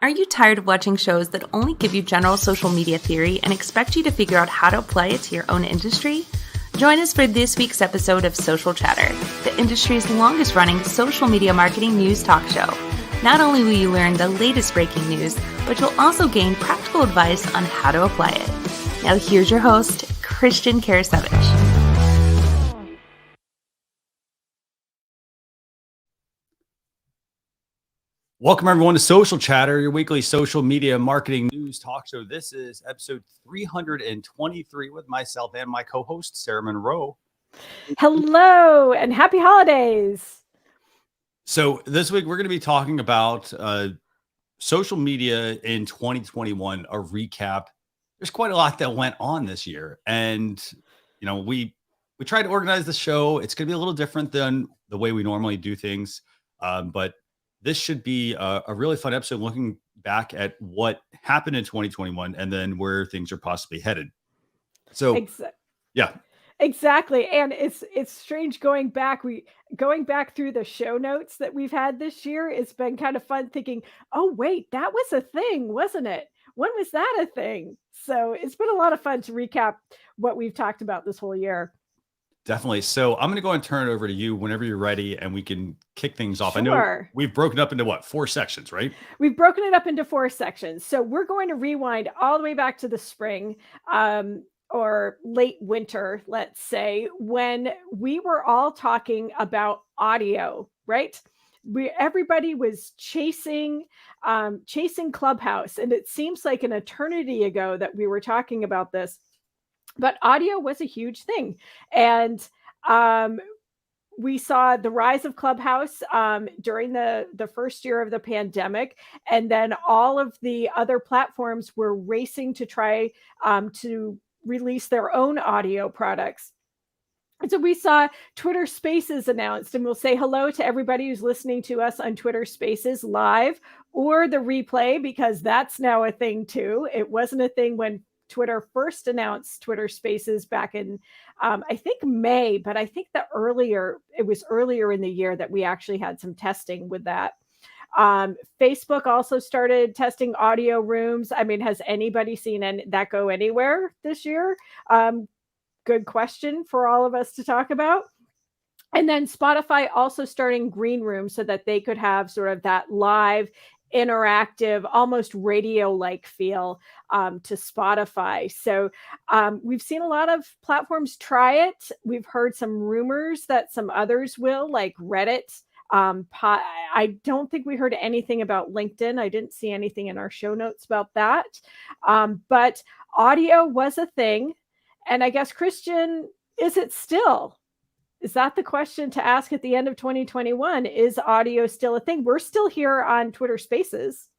Are you tired of watching shows that only give you general social media theory and expect you to figure out how to apply it to your own industry? Join us for this week's episode of Social Chatter, the industry's longest running social media marketing news talk show. Not only will you learn the latest breaking news, but you'll also gain practical advice on how to apply it. Now here's your host, Christian Karasevich. Welcome, everyone, to Social Chatter, your weekly social media marketing news talk show. This is episode 323 with myself and my co-host, Sara Munro. Hello, and happy holidays. So this week, we're going to be talking about social media in 2021, a recap. There's quite a lot that went on this year. And, you know, we tried to organize the show. It's going to be a little different than the way we normally do things. But this should be a really fun episode looking back at what happened in 2021 and then where things are possibly headed. So, yeah. Exactly. And it's strange going back through the show notes that we've had this year. It's been kind of fun thinking, oh, wait, that was a thing, wasn't it? When was that a thing? So it's been a lot of fun to recap what we've talked about this whole year. Definitely. So I'm going to go and turn it over to you whenever you're ready and we can kick things off. Sure. I know we've broken up into 4 sections, right? We've broken it up into 4 sections. So we're going to rewind all the way back to the spring or late winter, let's say, when we were all talking about audio, right? Everybody was chasing Clubhouse, and it seems like an eternity ago that we were talking about this. But audio was a huge thing. And we saw the rise of Clubhouse during the first year of the pandemic. And then all of the other platforms were racing to try to release their own audio products. And so we saw Twitter Spaces announced, and we'll say hello to everybody who's listening to us on Twitter Spaces live or the replay, because that's now a thing too. It wasn't a thing when Twitter first announced Twitter Spaces back in, I think May, but I think it was earlier in the year that we actually had some testing with that. Facebook also started testing audio rooms. I mean, has anybody seen that go anywhere this year? Good question for all of us to talk about. And then Spotify also starting green rooms so that they could have sort of that live interactive, almost radio-like feel to Spotify. So we've seen a lot of platforms try it. We've heard some rumors that some others will, like Reddit. I don't think we heard anything about LinkedIn. I didn't see anything in our show notes about that. But audio was a thing. And I guess, Christian, is it still? Is that the question to ask at the end of 2021? Is audio still a thing? We're still here on Twitter Spaces.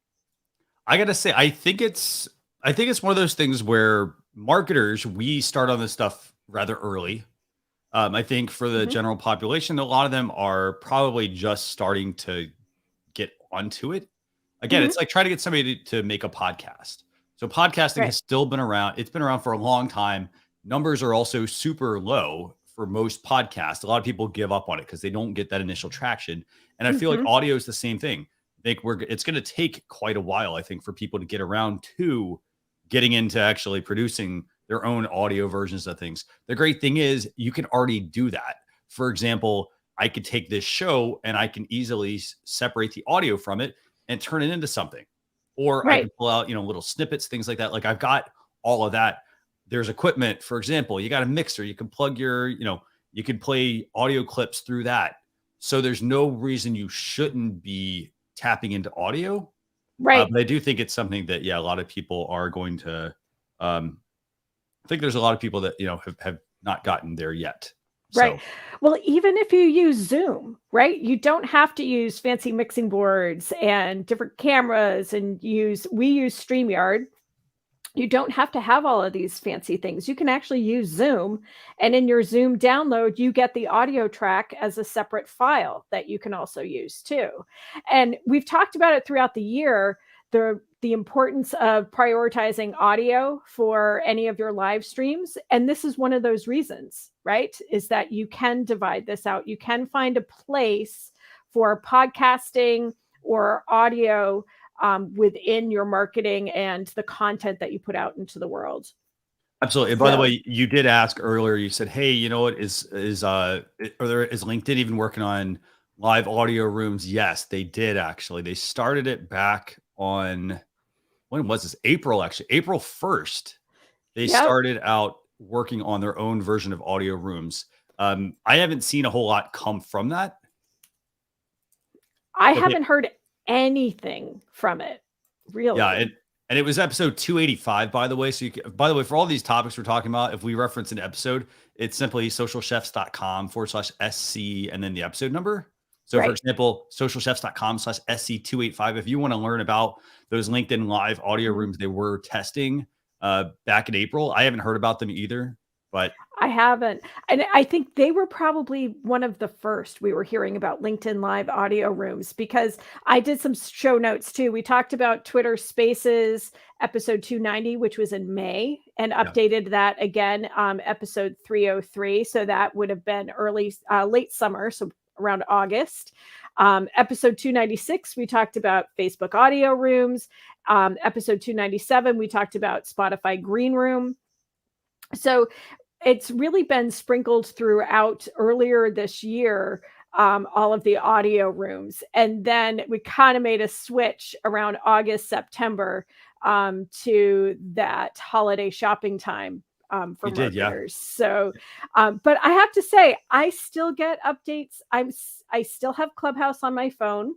I got to say, I think it's one of those things where marketers, we start on this stuff rather early. I think for the general population, a lot of them are probably just starting to get onto it. Again, it's like trying to get somebody to make a podcast. So podcasting has still been around. It's been around for a long time. Numbers are also super low for most podcasts. A lot of people give up on it because they don't get that initial traction. And I feel like audio is the same thing. I think it's going to take quite a while, I think, for people to get around to getting into actually producing their own audio versions of things. The great thing is you can already do that. For example, I could take this show and I can easily separate the audio from it and turn it into something. Or I can pull out, little snippets, things like that. Like I've got all of that. There's equipment, for example, you got a mixer, you can plug you can play audio clips through that. So there's no reason you shouldn't be tapping into audio. Right. But I do think it's something that, a lot of people are going to, I think there's a lot of people that, have not gotten there yet. Right. So. Well, even if you use Zoom, right, you don't have to use fancy mixing boards and different cameras and we use StreamYard. You don't have to have all of these fancy things. You can actually use Zoom, and in your Zoom download, you get the audio track as a separate file that you can also use too. And we've talked about it throughout the year, the importance of prioritizing audio for any of your live streams. And this is one of those reasons, right? Is that you can divide this out. You can find a place for podcasting or audio within your marketing and the content that you put out into the world. Absolutely. And by the way, you did ask earlier, you said, hey, you know what, is LinkedIn even working on live audio rooms? Yes, they did actually. They started it back on, when was this? April 1st. They started out working on their own version of audio rooms. I haven't seen a whole lot come from that. I haven't heard anything from it, really. Yeah, and it was episode 285, by the way. So, by the way, for all these topics we're talking about, if we reference an episode, it's simply socialchefs.com/SC and then the episode number. So, for example, socialchefs.com/SC285. If you want to learn about those LinkedIn live audio rooms they were testing back in April, I haven't heard about them either, but I haven't. And I think they were probably one of the first we were hearing about LinkedIn live audio rooms, because I did some show notes too. We talked about Twitter Spaces episode 290, which was in May, and updated that again, episode 303. So that would have been late summer. So around August. Episode 296, we talked about Facebook audio rooms. Episode 297, we talked about Spotify Green Room. So it's really been sprinkled throughout earlier this year, all of the audio rooms. And then we kind of made a switch around August, September, to that holiday shopping time for marketers. So, but I have to say, I still get updates. I still have Clubhouse on my phone.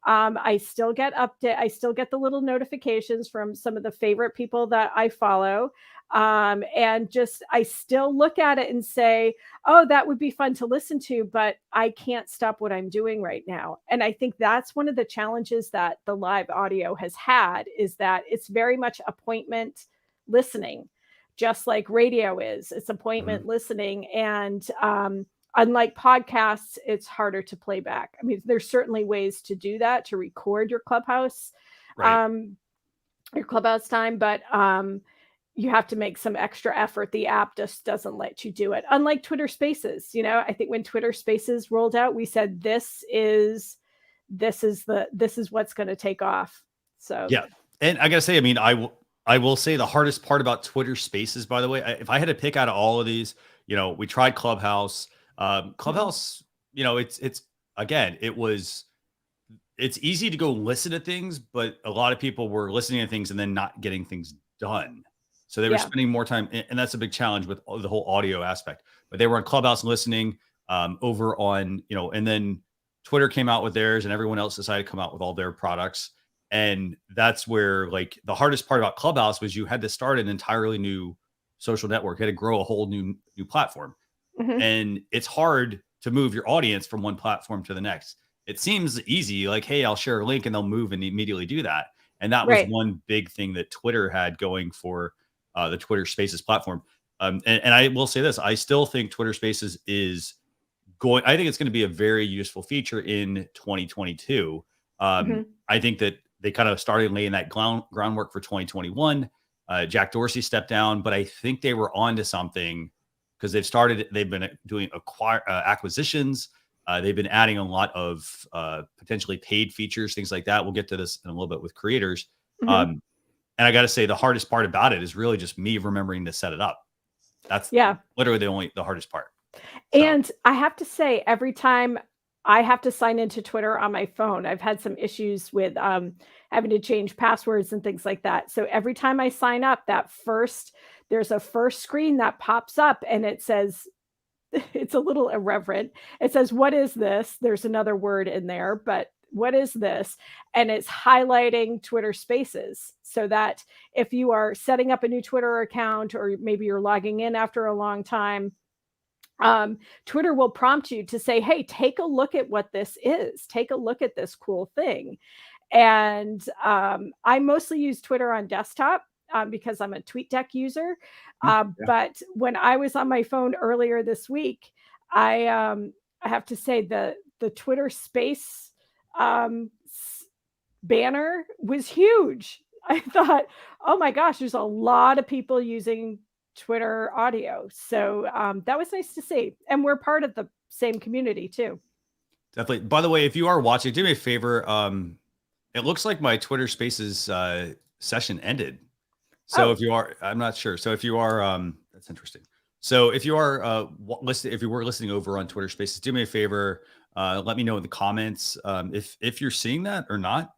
I still get the little notifications from some of the favorite people that I follow. And just, I still look at it and say, oh, that would be fun to listen to, but I can't stop what I'm doing right now. And I think that's one of the challenges that the live audio has had, is that it's very much appointment listening, just like radio is. It's appointment listening. And, unlike podcasts, it's harder to play back. I mean, there's certainly ways to do that, to record your Clubhouse, time, but, you have to make some extra effort. The app just doesn't let you do it. Unlike Twitter Spaces, I think when Twitter Spaces rolled out, we said, this is what's going to take off. So, yeah. And I gotta say, I mean, I will say the hardest part about Twitter Spaces, by the way, if I had to pick out of all of these, we tried Clubhouse. Clubhouse, it's easy to go listen to things, but a lot of people were listening to things and then not getting things done. So they were spending more time, and that's a big challenge with the whole audio aspect. But they were on Clubhouse listening over on, and then Twitter came out with theirs, and everyone else decided to come out with all their products. And that's where, like, the hardest part about Clubhouse was you had to start an entirely new social network. You had to grow a whole new platform. And it's hard to move your audience from one platform to the next. It seems easy, like, hey, I'll share a link and they'll move and immediately do that. And that was one big thing that Twitter had going for the Twitter Spaces platform. And I will say this, I still think Twitter Spaces I think it's going to be a very useful feature in 2022. I think that they kind of started laying that groundwork for 2021. Jack Dorsey stepped down, but I think they were onto something, because they've been doing acquisitions. They've been adding a lot of potentially paid features, things like that. We'll get to this in a little bit with creators. And I got to say, the hardest part about it is really just me remembering to set it up. That's literally the hardest part. So. And I have to say, every time I have to sign into Twitter on my phone, I've had some issues with having to change passwords and things like that. So every time I sign up, there's a first screen that pops up, and it says, it's a little irreverent. It says, what is this? There's another word in there, but what is this? And it's highlighting Twitter Spaces, so that if you are setting up a new Twitter account, or maybe you're logging in after a long time, Twitter will prompt you to say, hey, take a look at what this is. Take a look at this cool thing. And I mostly use Twitter on desktop because I'm a TweetDeck user. But when I was on my phone earlier this week, I have to say the Twitter Space banner was huge. I thought, oh my gosh, there's a lot of people using Twitter audio. So that was nice to see. And we're part of the same community too. Definitely. By the way, if you are watching, do me a favor. It looks like my Twitter Spaces session ended. So if you are, I'm not sure. So if you are, that's interesting. So if you are listening, if you were listening over on Twitter Spaces, do me a favor. Let me know in the comments if you're seeing that or not.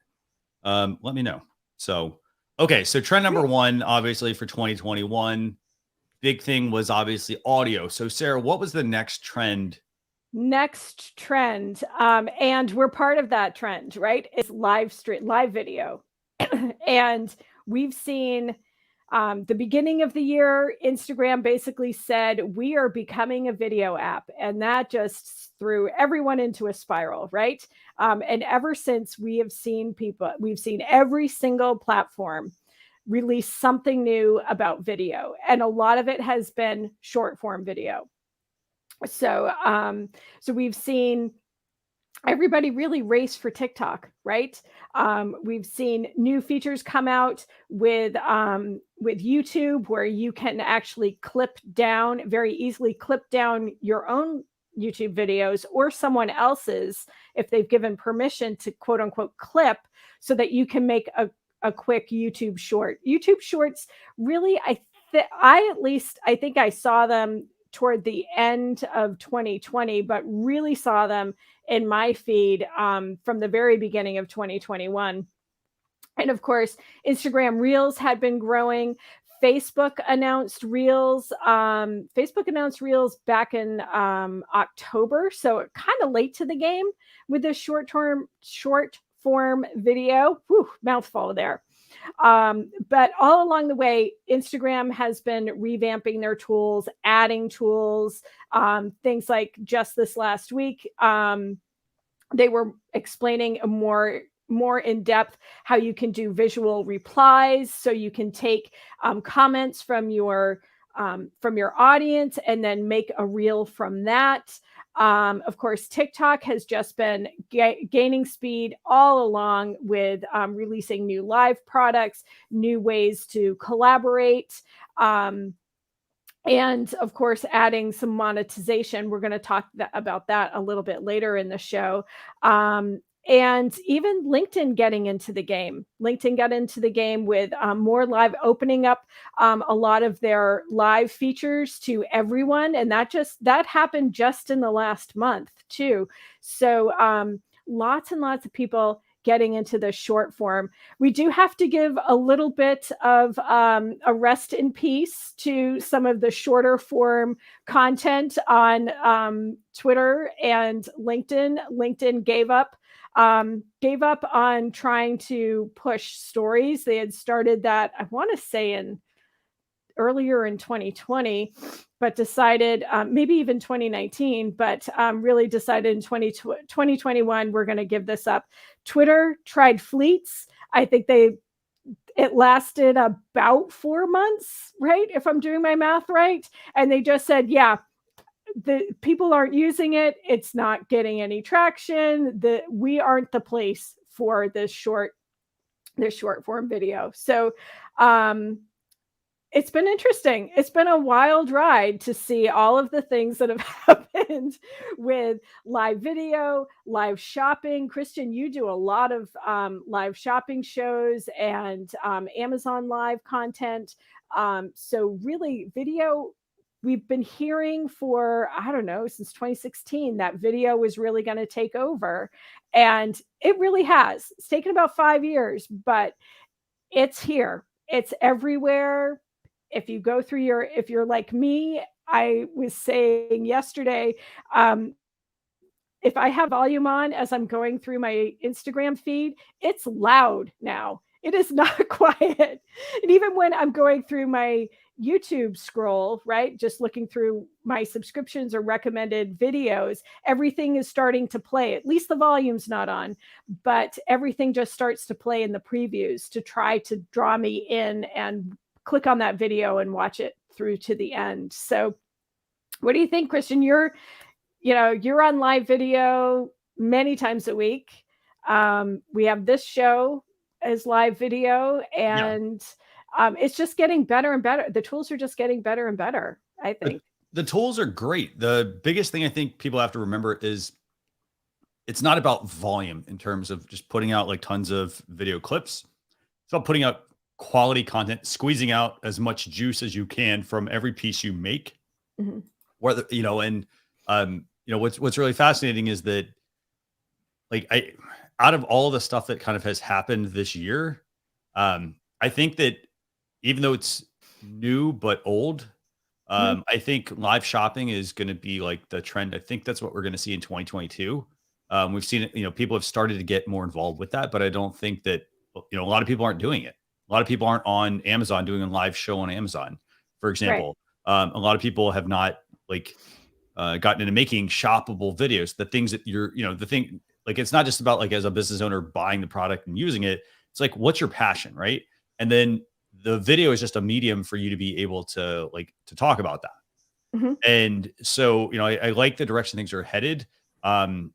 Let me know. So okay, so trend number one, obviously for 2021, big thing was obviously audio. So Sarah, what was the next trend? Next trend, and we're part of that trend, right? Is live video, and we've seen the beginning of the year, Instagram basically said, we are becoming a video app. And that just threw everyone into a spiral, right? And ever since we've seen every single platform release something new about video. And a lot of it has been short form video. So, so we've seen everybody really race for TikTok, right? We've seen new features come out with YouTube where you can actually very easily clip down your own YouTube videos or someone else's if they've given permission to quote unquote clip, so that you can make a quick YouTube short. YouTube shorts really, I think I saw them toward the end of 2020, but really saw them in my feed from the very beginning of 2021. And of course, Instagram Reels had been growing. Facebook announced Reels. Facebook announced Reels back in October, so kind of late to the game with this short form video. Whew, mouthful there. But all along the way, Instagram has been revamping their tools, adding tools, things like just this last week, they were explaining a more in depth how you can do visual replies, so you can take comments from your audience and then make a reel from that. Of course, TikTok has just been gaining speed all along with releasing new live products, new ways to collaborate, and of course, adding some monetization. We're going to talk about that a little bit later in the show. And even LinkedIn getting into the game. LinkedIn got into the game with more live, opening up a lot of their live features to everyone. And that happened just in the last month too. So lots and lots of people getting into the short form. We do have to give a little bit of a rest in peace to some of the shorter form content on Twitter and LinkedIn. LinkedIn gave up on trying to push stories. They had started that, I want to say, earlier in 2020, but decided maybe even 2019, but really decided in 2021, we're going to give this up. Twitter tried fleets. I think it lasted about 4 months, right? If I'm doing my math right. And they just said, yeah, the people aren't using it. It's not getting any traction. We aren't the place for this short form video. So, it's been interesting. It's been a wild ride to see all of the things that have happened with live video, live shopping. Christian, you do a lot of live shopping shows and Amazon Live content. So really, video, we've been hearing for, I don't know, since 2016, that video was really going to take over. And it really has. It's taken about 5 years, but it's here. It's everywhere. If you go through if you're like me, I was saying yesterday, if I have volume on as I'm going through my Instagram feed, it's loud now. It is not quiet. And even when I'm going through my YouTube scroll, right, just looking through my subscriptions or recommended videos, everything is starting to play. At least the volume's not on, but everything just starts to play in the previews to try to draw me in and click on that video and watch it through to the end. So what do you think, Christian? You're on live video many times a week. We have this show as live video, and it's just getting better and better. The tools are just getting better and better, I think. The tools are great. The biggest thing I think people have to remember is it's not about volume in terms of just putting out like tons of video clips. It's about putting out quality content, squeezing out as much juice as you can from every piece you make. Mhm. Whether, and what's really fascinating is that like out of all the stuff that kind of has happened this year, I think that even though it's new but old, Mhm. I think live shopping is going to be like the trend. I think that's what we're going to see in 2022. We've seen it, people have started to get more involved with that, but I don't think that, a lot of people aren't doing it. A lot of people aren't on Amazon doing a live show on Amazon, for Right. example. A lot of people have not like gotten into making shoppable videos. The things that the thing, like, it's not just about like as a business owner buying the product and using it. It's like, what's your passion, right? And then the video is just a medium for you to be able to to talk about that. Mhm. And so, I like the direction things are headed. Um,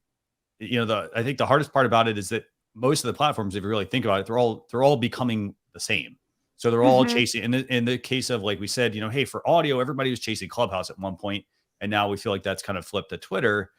I think the hardest part about it is that most of the platforms, if you really think about it, they're all becoming the same. So they're all Mhm. chasing. In the case of, like we said, hey, for audio, everybody was chasing Clubhouse at one point, and now we feel like that's kind of flipped to Twitter,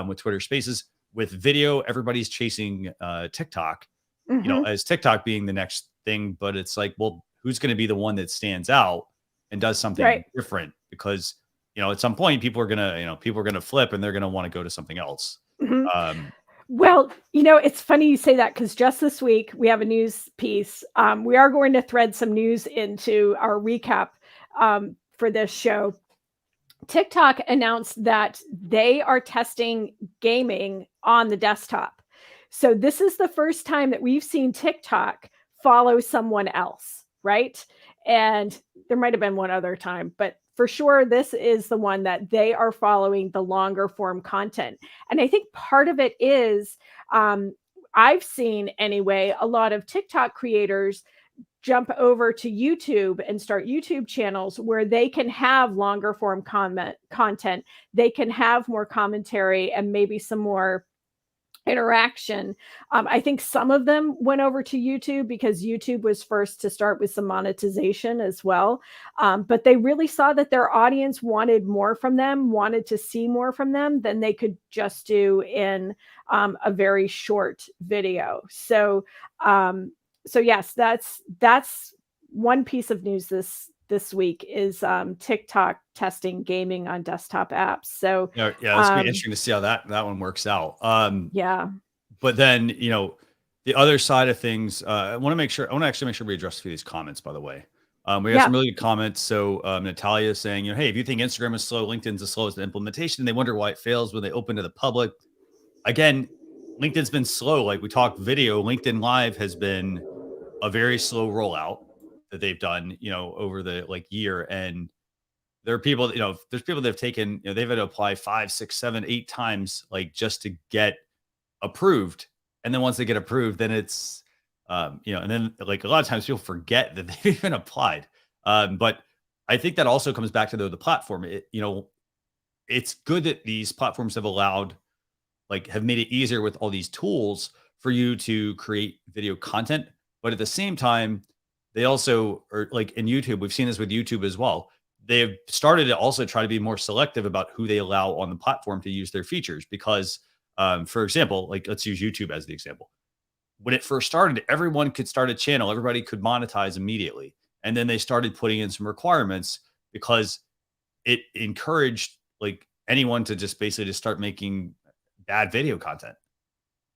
with Twitter Spaces. With video, everybody's chasing TikTok. Mhm. As TikTok being the next thing, but it's like, well, who's going to be the one that stands out and does something Right. different? Because at some point, people are gonna flip and they're gonna want to go to something else. Mhm. Um, Well, it's funny you say that because just this week we have a news piece. We are going to thread some news into our recap for this show. TikTok announced that they are testing gaming on the desktop. So this is the first time that we've seen TikTok follow someone else, right? And there might have been one other time, but for sure, this is the one that they are following the longer form content. And I think part of it is, um, I've seen anyway, a lot of TikTok creators jump over to YouTube and start YouTube channels where they can have longer form content. They can have more commentary and maybe some more interaction. I think some of them went over to YouTube because YouTube was first to start with some monetization as well. But they really saw that their audience wanted more from them, wanted to see more from them than they could just do in a very short video. So yes, that's one piece of news this week is TikTok testing gaming on desktop apps. So yeah, it's gonna be um, interesting to see how that one works out. yeah, But then, the other side of things, I want to actually make sure we address a few of these comments, by the way. We got yeah. some really good comments. So Natalia is saying, hey, if you think Instagram is slow, LinkedIn's the slowest in implementation. They wonder why it fails when they open to the public. Again, LinkedIn's been slow. Like we talked video, LinkedIn Live has been a very slow rollout that they've done, over the year. And there are people, there's people that have taken, they've had to apply 5, 6, 7, 8 times, like just to get approved. And then once they get approved, then it's, and then like a lot of times people forget that they've even applied. But I think that also comes back to the platform. It's good that these platforms have allowed, have made it easier with all these tools for you to create video content. But at the same time, they also are like in YouTube, we've seen this with YouTube as well. They've started to also try to be more selective about who they allow on the platform to use their features. Because, for example, like let's use YouTube as the example. When it first started, everyone could start a channel, everybody could monetize immediately. And then they started putting in some requirements because it encouraged like anyone to just basically just start making bad video content.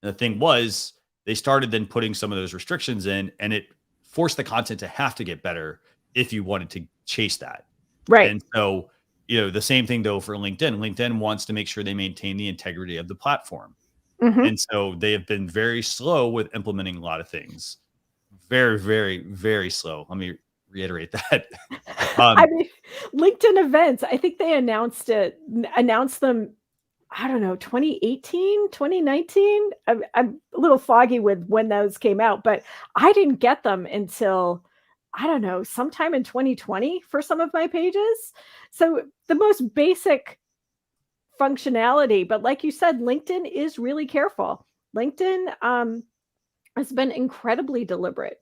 And the thing was, they started then putting some of those restrictions in, and it forced the content to have to get better if you wanted to chase that. Right. And so, the same thing though for LinkedIn. LinkedIn wants to make sure they maintain the integrity of the platform. Mhm. And so they have been very slow with implementing a lot of things. Very, very, very slow. Let me reiterate that. I um, mean, LinkedIn events, I think they announced them, I don't know, 2018, 2019. I'm a little foggy with when those came out, but I didn't get them until, I don't know, sometime in 2020 for some of my pages. So the most basic functionality, but like you said, LinkedIn is really careful. LinkedIn, has been incredibly deliberate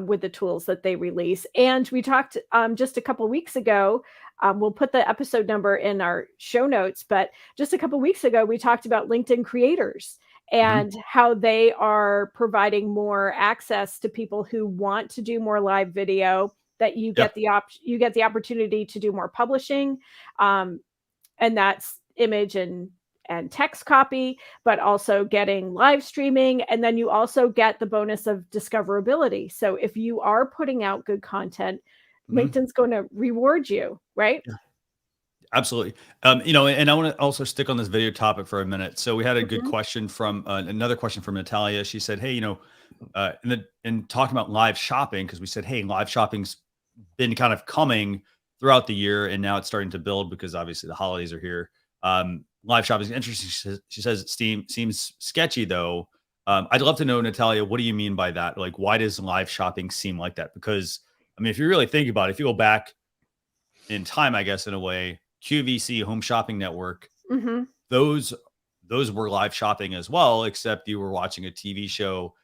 with the tools that they release. And we talked just a couple weeks ago. We'll put the episode number in our show notes, but just a couple weeks ago, we talked about LinkedIn creators and how they are providing more access to people who want to do more live video, that you Yep. get you get the opportunity to do more publishing, and that's image and text copy, but also getting live streaming. And then you also get the bonus of discoverability. So if you are putting out good content, Mhm. LinkedIn's going to reward you, right? Absolutely. And I want to also stick on this video topic for a minute. So we had a good Mhm. question from another question from Natalia. She said, "Hey, in talking about live shopping, because we said, hey, live shopping's been kind of coming throughout the year, and now it's starting to build because obviously the holidays are here. Live shopping is interesting. She says it seems sketchy though. I'd love to know, Natalia, what do you mean by that? Like, why does live shopping seem like that? Because I mean, if you really think about it, if you go back in time, I guess in a way, QVC, Home Shopping Network, Mhm. those those were live shopping as well, except you were watching a TV show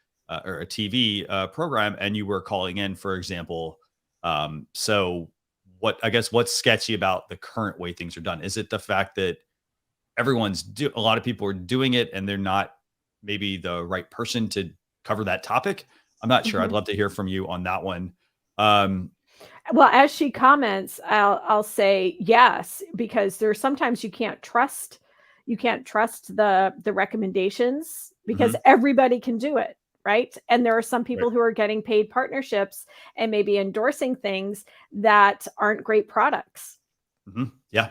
or a TV program, and you were calling in, for example. So, what's sketchy about the current way things are done? Is it the fact that a lot of people are doing it, and they're not maybe the right person to cover that topic? I'm not sure. I'd Mhm. love to hear from you on that one. Um, Well, as she comments, I'll say yes, because there's sometimes you can't trust the recommendations, because mhm, everybody can do it, right? And there are some right. people who are getting paid partnerships and maybe endorsing things that aren't great products. Yeah.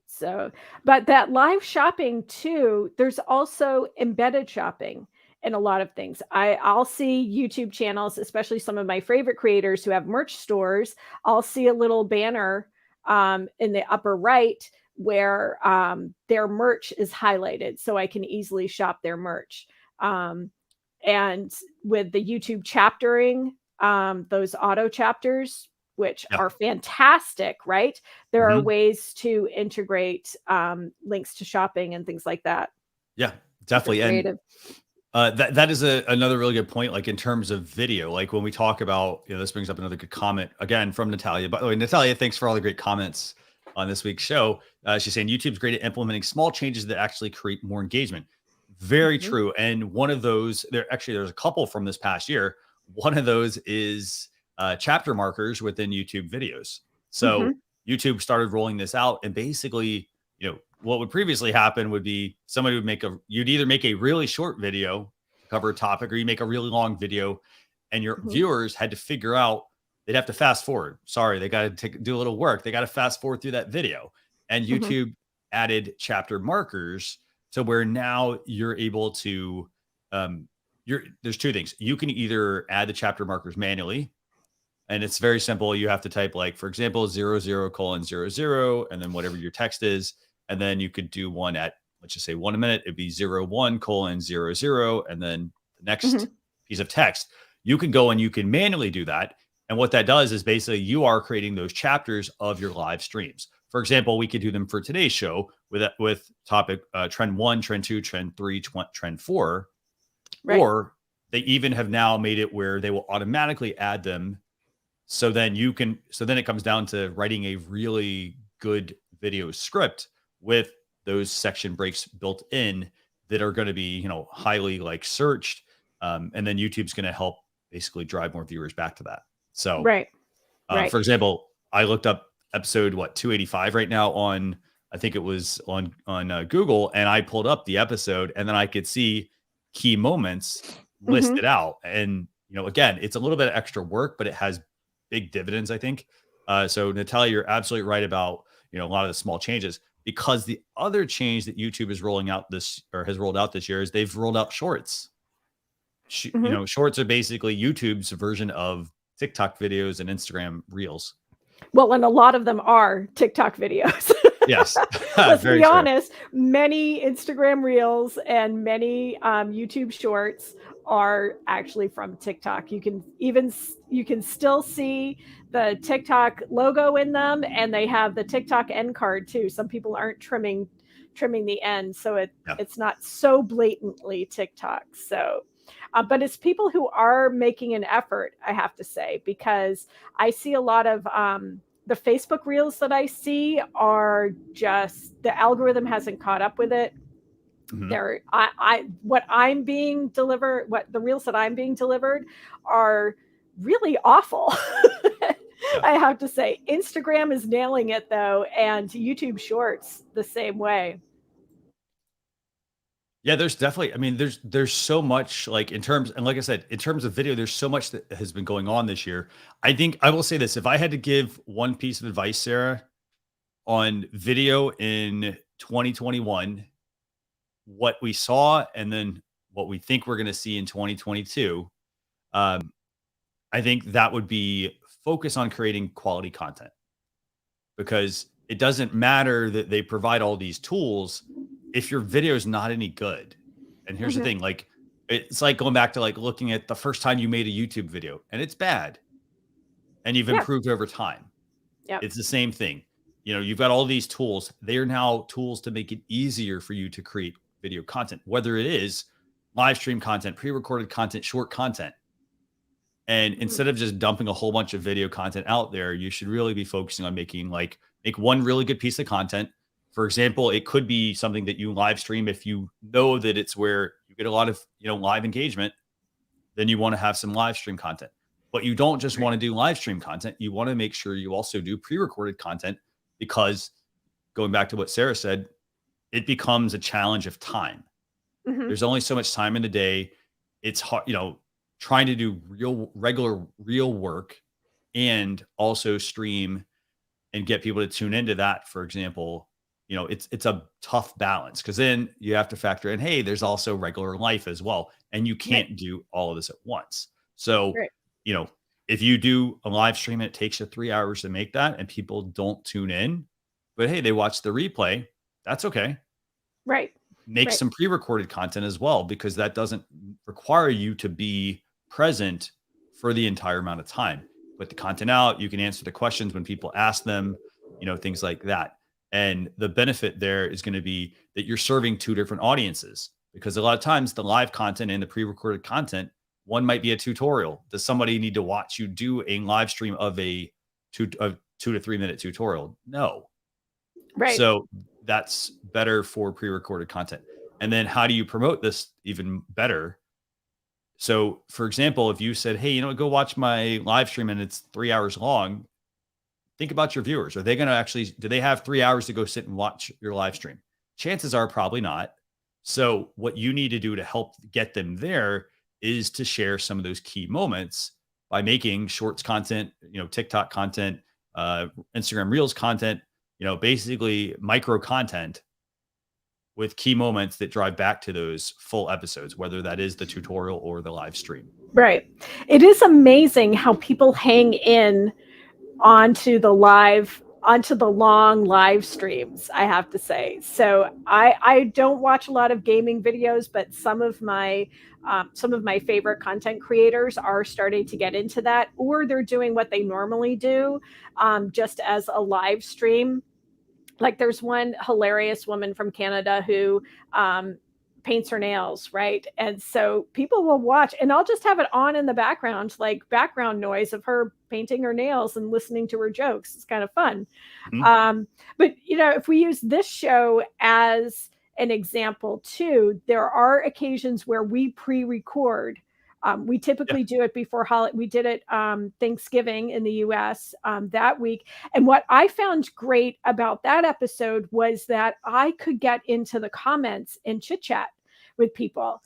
So, but that live shopping too, there's also embedded shopping in a lot of things. I'll see YouTube channels, especially some of my favorite creators who have merch stores. I'll see a little banner in the upper right where their merch is highlighted, so I can easily shop their merch. Um, and with the YouTube chaptering, those auto chapters, which Yeah. are fantastic, right? There are Mhm. ways to integrate links to shopping and things like that. Yeah, Super definitely. And creative. that is another really good point. Like in terms of video, like when we talk about, this brings up another good comment again from Natalia. By the way, Natalia, thanks for all the great comments on this week's show. She's saying YouTube's great at implementing small changes that actually create more engagement. Very Mhm, true. And one of those, there's a couple from this past year. One of those is chapter markers within YouTube videos. So mhm, YouTube started rolling this out, and basically, what would previously happen would be somebody would you'd either make a really short video to cover a topic, or you make a really long video, and your mhm, viewers had to figure out, they'd have to fast forward. Sorry, they got to do a little work. They got to fast forward through that video. And mhm, YouTube added chapter markers to where now you're able to, there's two things. You can either add the chapter markers manually, and it's very simple. You have to type, like, for example, 00:00, and then whatever your text is. And then you could do one at, let's just say 1 minute. It'd be 01:00, and then the next mhm, piece of text. You can go and you can manually do that. And what that does is basically you are creating those chapters of your live streams. For example, we could do them for today's show with topic trend one, trend two, trend three, trend four, right. or they even have now made it where they will automatically add them. So then it comes down to writing a really good video script with those section breaks built in that are going to be, highly like searched. And then YouTube's going to help basically drive more viewers back to that. So, Right. Right. for example, I looked up episode 285 right now on, I think it was on Google, and I pulled up the episode, and then I could see key moments Mhm. listed out. And again, it's a little bit of extra work, but it has big dividends, I think. So Natalia, you're absolutely right about a lot of the small changes, because the other change that YouTube is rolling out has rolled out this year is they've rolled out shorts. Mhm. Shorts are basically YouTube's version of TikTok videos and Instagram reels. Well, and a lot of them are TikTok videos. Yes. Let's Very be true. honest, many Instagram Reels and many, YouTube Shorts are actually from TikTok. You can still see the TikTok logo in them, and they have the TikTok end card too. Some people aren't trimming the end, so Yeah. it's not so blatantly TikTok. So, but it's people who are making an effort, I have to say, because I see a lot of the Facebook reels that I see are just, the algorithm hasn't caught up with it. Mhm. What I'm being delivered, what the reels that I'm being delivered are really awful. Yeah. I have to say, Instagram is nailing it though, and YouTube Shorts the same way. Yeah, there's definitely, I mean, there's so much like in terms, and like I said, in terms of video, there's so much that has been going on this year. I think I will say this: if I had to give one piece of advice, Sarah, on video in 2021, what we saw, and then what we think we're going to see in 2022, I think that would be focus on creating quality content, because it doesn't matter that they provide all these tools if your video is not any good. And here's the Mhm. thing, like it's like going back to like looking at the first time you made a YouTube video and it's bad and you've Yeah. improved over time. Yep. It's the same thing. You know, you've got all these tools. They are now tools to make it easier for you to create video content, whether it is live stream content, pre-recorded content, short content. And Mhm. instead of just dumping a whole bunch of video content out there, you should really be focusing on making like make one really good piece of content. For example, it could be something that you live stream if you know that it's where you get a lot of, live engagement, then you want to have some live stream content. But you don't just Right. want to do live stream content. You want to make sure you also do pre-recorded content, because going back to what Sarah said, it becomes a challenge of time. Mhm. There's only so much time in the day. It's hard, trying to do regular, real work and also stream and get people to tune into that. For example, it's a tough balance, because then you have to factor in, hey, there's also regular life as well. And you Right. can't do all of this at once. So, Right. you know, if you do a live stream, it takes you 3 hours to make that and people don't tune in, but hey, they watch the replay. That's okay. Right. Make Right. some pre-recorded content as well, because that doesn't require you to be present for the entire amount of time. Put the content out, you can answer the questions when people ask them, things like that. And the benefit there is going to be that you're serving two different audiences, because a lot of times the live content and the pre-recorded content, one might be a tutorial. Does somebody need to watch you do a live stream of a 2 to 3 minute tutorial? No. Right. So that's better for pre-recorded content. And then how do you promote this even better? So, for example, if you said, "Hey, go watch my live stream and it's 3 hours long," think about your viewers. Are they going to actually, do they have 3 hours to go sit and watch your live stream? Chances are probably not. So, what you need to do to help get them there is to share some of those key moments by making shorts content, TikTok content, Instagram Reels content, basically micro content with key moments that drive back to those full episodes, whether that is the tutorial or the live stream. Right. It is amazing how people hang in onto the long live streams, I have to say. So I don't watch a lot of gaming videos, but some of my favorite content creators are starting to get into that, or they're doing what they normally do, just as a live stream. Like there's one hilarious woman from Canada who paints her nails, right? And so people will watch, and I'll just have it on in the background, like background noise of her painting her nails and listening to her jokes. It's kind of fun. Mhm. But if we use this show as an example too, there are occasions where we pre-record. We Yeah. typically do it before holiday. We did it Thanksgiving in the U.S. That week, and what I found great about that episode was that I could get into the comments and chit chat with people.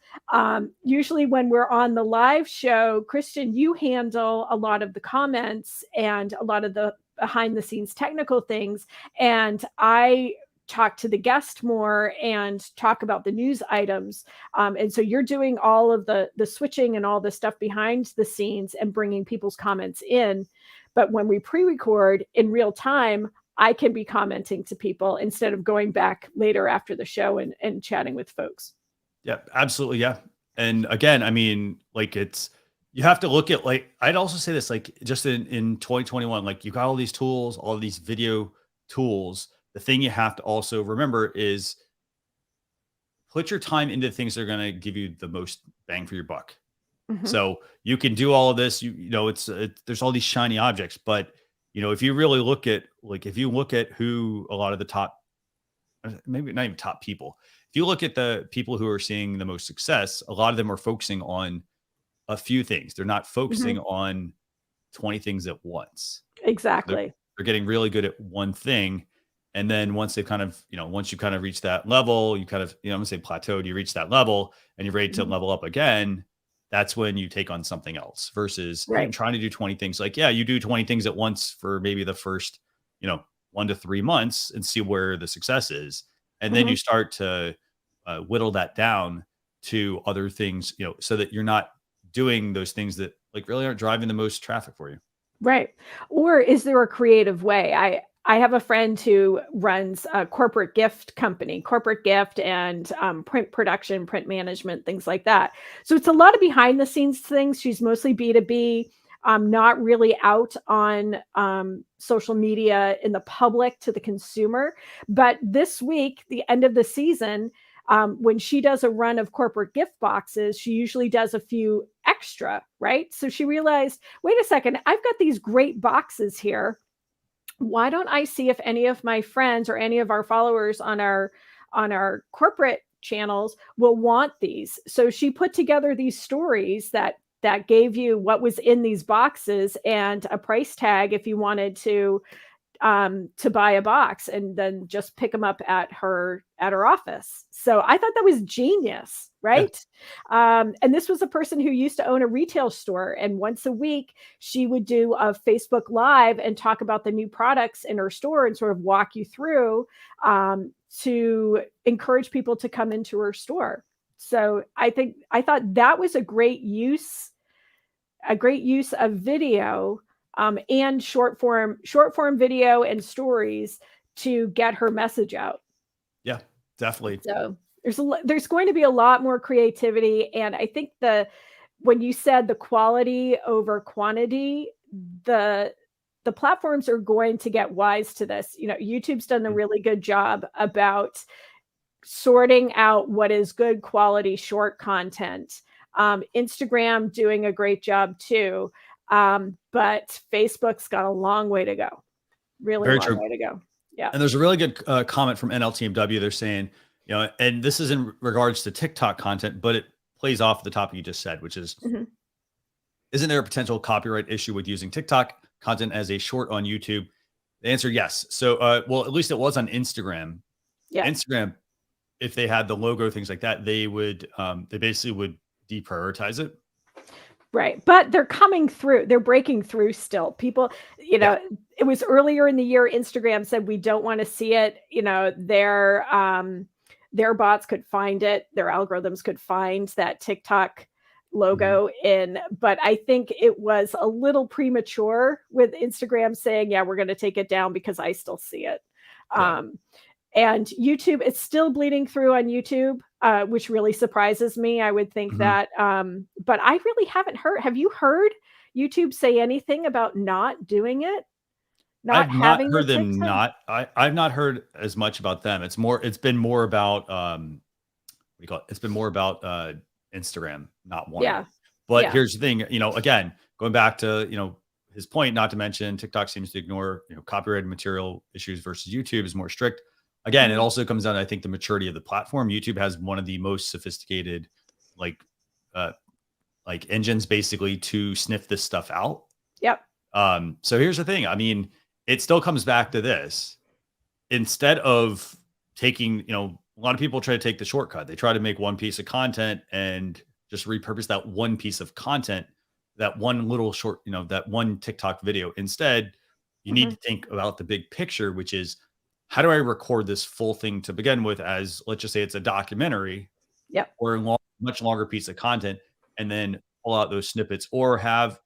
Usually, when we're on the live show, Christian, you handle a lot of the comments and a lot of the behind the scenes technical things, and I talk to the guest more and talk about the news items. And so you're doing all of the switching and all the stuff behind the scenes and bringing people's comments in. But when we pre-record in real time, I can be commenting to people instead of going back later after the show and chatting with folks. Yeah, absolutely. Yeah. And again, I mean, like you have to look at, like, I'd also say this, like just in 2021, like you got all these tools, all these video tools. The thing you have to also remember is put your time into things that are going to give you the most bang for your buck. Mhm. So you can do all of this, there's all these shiny objects, but if you really look at, like, if you look at who a lot of the top maybe not even top people. If you look at the people who are seeing the most success, a lot of them are focusing on a few things. They're not focusing on 20 things at once. Exactly. They're getting really good at one thing. And then once they've kind of, once you kind of reach that level, you kind of, I'm gonna say plateaued, you reach that level and you're ready to level up again. That's when you take on something else versus trying to do 20 things. Like, yeah, you do 20 things at once for maybe the first, 1 to 3 months and see where the success is. And then you start to whittle that down to other things, so that you're not doing those things that like really aren't driving the most traffic for you. Right. Or is there a creative way? I have a friend who runs a corporate gift company, corporate gift and print production, print management, things like that. So it's a lot of behind the scenes things. She's mostly B2B, not really out on social media in the public to the consumer. But this week, the end of the season, when she does a run of corporate gift boxes, she usually does a few extra, right? So she realized, wait a second, I've got these great boxes here. Why don't I see if any of my friends or any of our followers on our corporate channels will want these? So she put together these stories that gave you what was in these boxes and a price tag if you wanted to buy a box and then just pick them up at her office. So I thought that was genius, right? Yeah. And this was a person who used to own a retail store, and once a week she would do a Facebook Live and talk about the new products in her store and sort of walk you through to encourage people to come into her store. So I thought that was a great use of video. And short form video and stories to get her message out. Yeah, definitely. So there's going to be a lot more creativity, and I think when you said the quality over quantity, the platforms are going to get wise to this. YouTube's done a really good job about sorting out what is good quality short content. Instagram doing a great job too. But Facebook's got a long way to go. Really Very long true. way to go. Yeah. And there's a really good comment from NLTMW. They're saying, and this is in regards to TikTok content, but it plays off the topic you just said, which is, isn't there a potential copyright issue with using TikTok content as a short on YouTube? The answer, yes. So, well, at least it was on Instagram. Yeah. Instagram, if they had the logo, things like that, they basically would deprioritize it. Right. But they're coming through. They're breaking through still. People, it was earlier in the year, Instagram said, we don't want to see it. Their bots could find it. Their algorithms could find that TikTok logo in. But I think it was a little premature with Instagram saying, yeah, we're going to take it down because I still see it. Yeah. And YouTube, it's still bleeding through on YouTube, which really surprises me. I would think that, but I really haven't heard. Have you heard YouTube say anything about not doing it? I've not heard them not. I've not heard as much about them. It's been more about what do you call it? It's been more about Instagram not wanting. Yeah. But here's the thing, again, going back to his point, not to mention TikTok seems to ignore copyrighted material issues versus YouTube is more strict. Again, it also comes down to, I think, the maturity of the platform. YouTube has one of the most sophisticated, like engines basically to sniff this stuff out. Yep. So here's the thing. I mean, it still comes back to this. Instead of taking, a lot of people try to take the shortcut. They try to make one piece of content and just repurpose that one piece of content, that one little short, that one TikTok video. Instead, you need to think about the big picture, which is, how do I record this full thing to begin with as, let's just say it's a documentary or a much longer piece of content, and then pull out those snippets, or have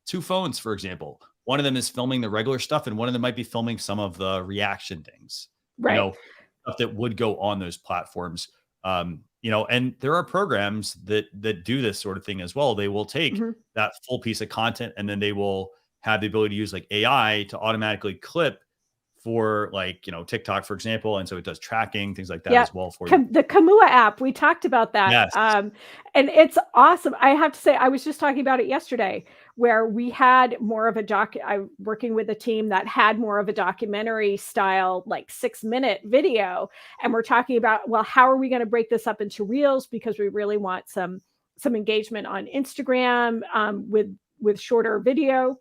two phones, for example. One of them is filming the regular stuff, and one of them might be filming some of the reaction things, stuff that would go on those platforms. And there are programs that do this sort of thing as well. They will take that full piece of content, and then they will have the ability to use like AI to automatically clip for like, TikTok, for example. And so it does tracking, things like that Yeah. as well for you. The Kamua app, we talked about that. Yes. And it's awesome. I have to say, I was just talking about it yesterday, where we had more of I'm working with a team that had more of a documentary style, like 6-minute video. And we're talking about, well, how are we going to break this up into reels? Because we really want some engagement on Instagram with shorter video.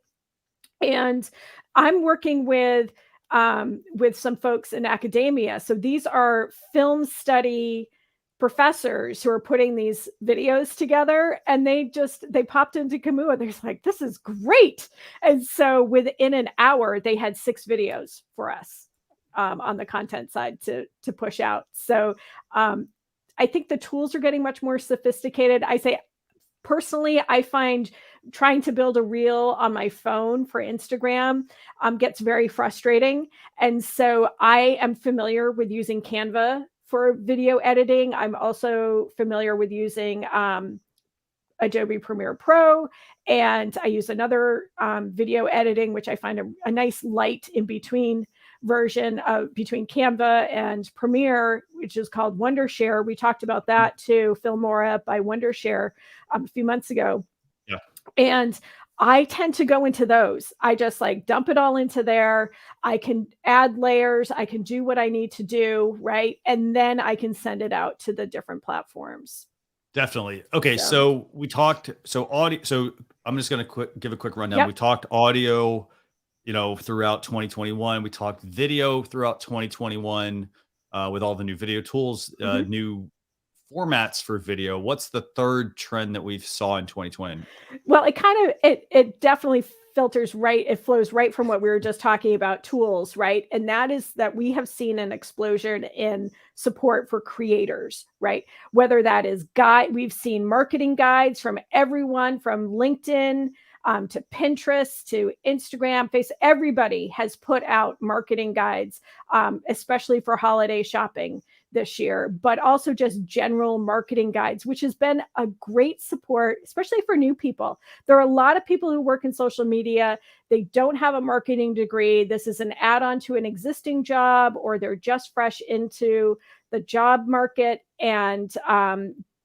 And I'm working with some folks in academia. So these are film study professors who are putting these videos together, and they popped into Kamua. They're like, this is great. And so within an hour, they had 6 videos for us on the content side to push out. So I think the tools are getting much more sophisticated. I say, personally, I find trying to build a reel on my phone for Instagram gets very frustrating. And so I am familiar with using Canva for video editing. I'm also familiar with using Adobe Premiere Pro, and I use another video editing, which I find a nice light in between version of between Canva and Premiere, which is called Wondershare. We talked about that too, Filmora by Wondershare a few months ago. Yeah. And I tend to go into those. I just like dump it all into there. I can add layers. I can do what I need to do, right? And then I can send it out to the different platforms. Definitely. Okay. So we talked, audio. So I'm just going to give a quick rundown. Yep. We talked audio, throughout 2021. We talked video throughout 2021 with all the new video tools, new formats for video. What's the third trend that we've saw in 2020? Well, it definitely filters right. It flows right from what we were just talking about, tools, right? And that is that we have seen an explosion in support for creators, right? Whether that is we've seen marketing guides from everyone from LinkedIn to Pinterest, to Instagram, everybody has put out marketing guides, especially for holiday shopping this year, but also just general marketing guides, which has been a great support, especially for new people. There are a lot of people who work in social media. They don't have a marketing degree. This is an add-on to an existing job, or they're just fresh into the job market. And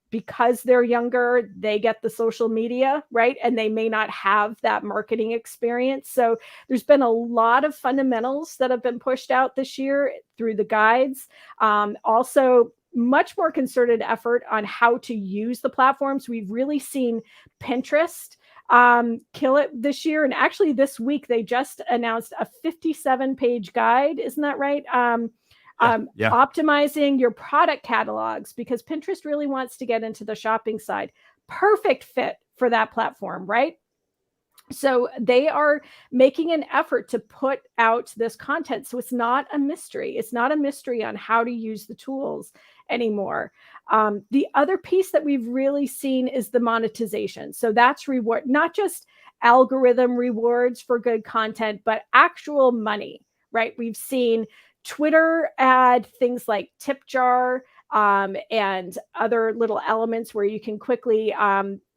because they're younger, they get the social media, right? And they may not have that marketing experience. So there's been a lot of fundamentals that have been pushed out this year through the guides. Also, much more concerted effort on how to use the platforms. We've really seen Pinterest kill it this year. And actually this week, they just announced a 57-page guide. Isn't that right? Optimizing your product catalogs, because Pinterest really wants to get into the shopping side. Perfect fit for that platform, right? So they are making an effort to put out this content. So it's not a mystery. It's not a mystery on how to use the tools anymore. The other piece that we've really seen is the monetization. So that's reward, not just algorithm rewards for good content, but actual money, right? We've seen Twitter add things like tip jar and other little elements where you can quickly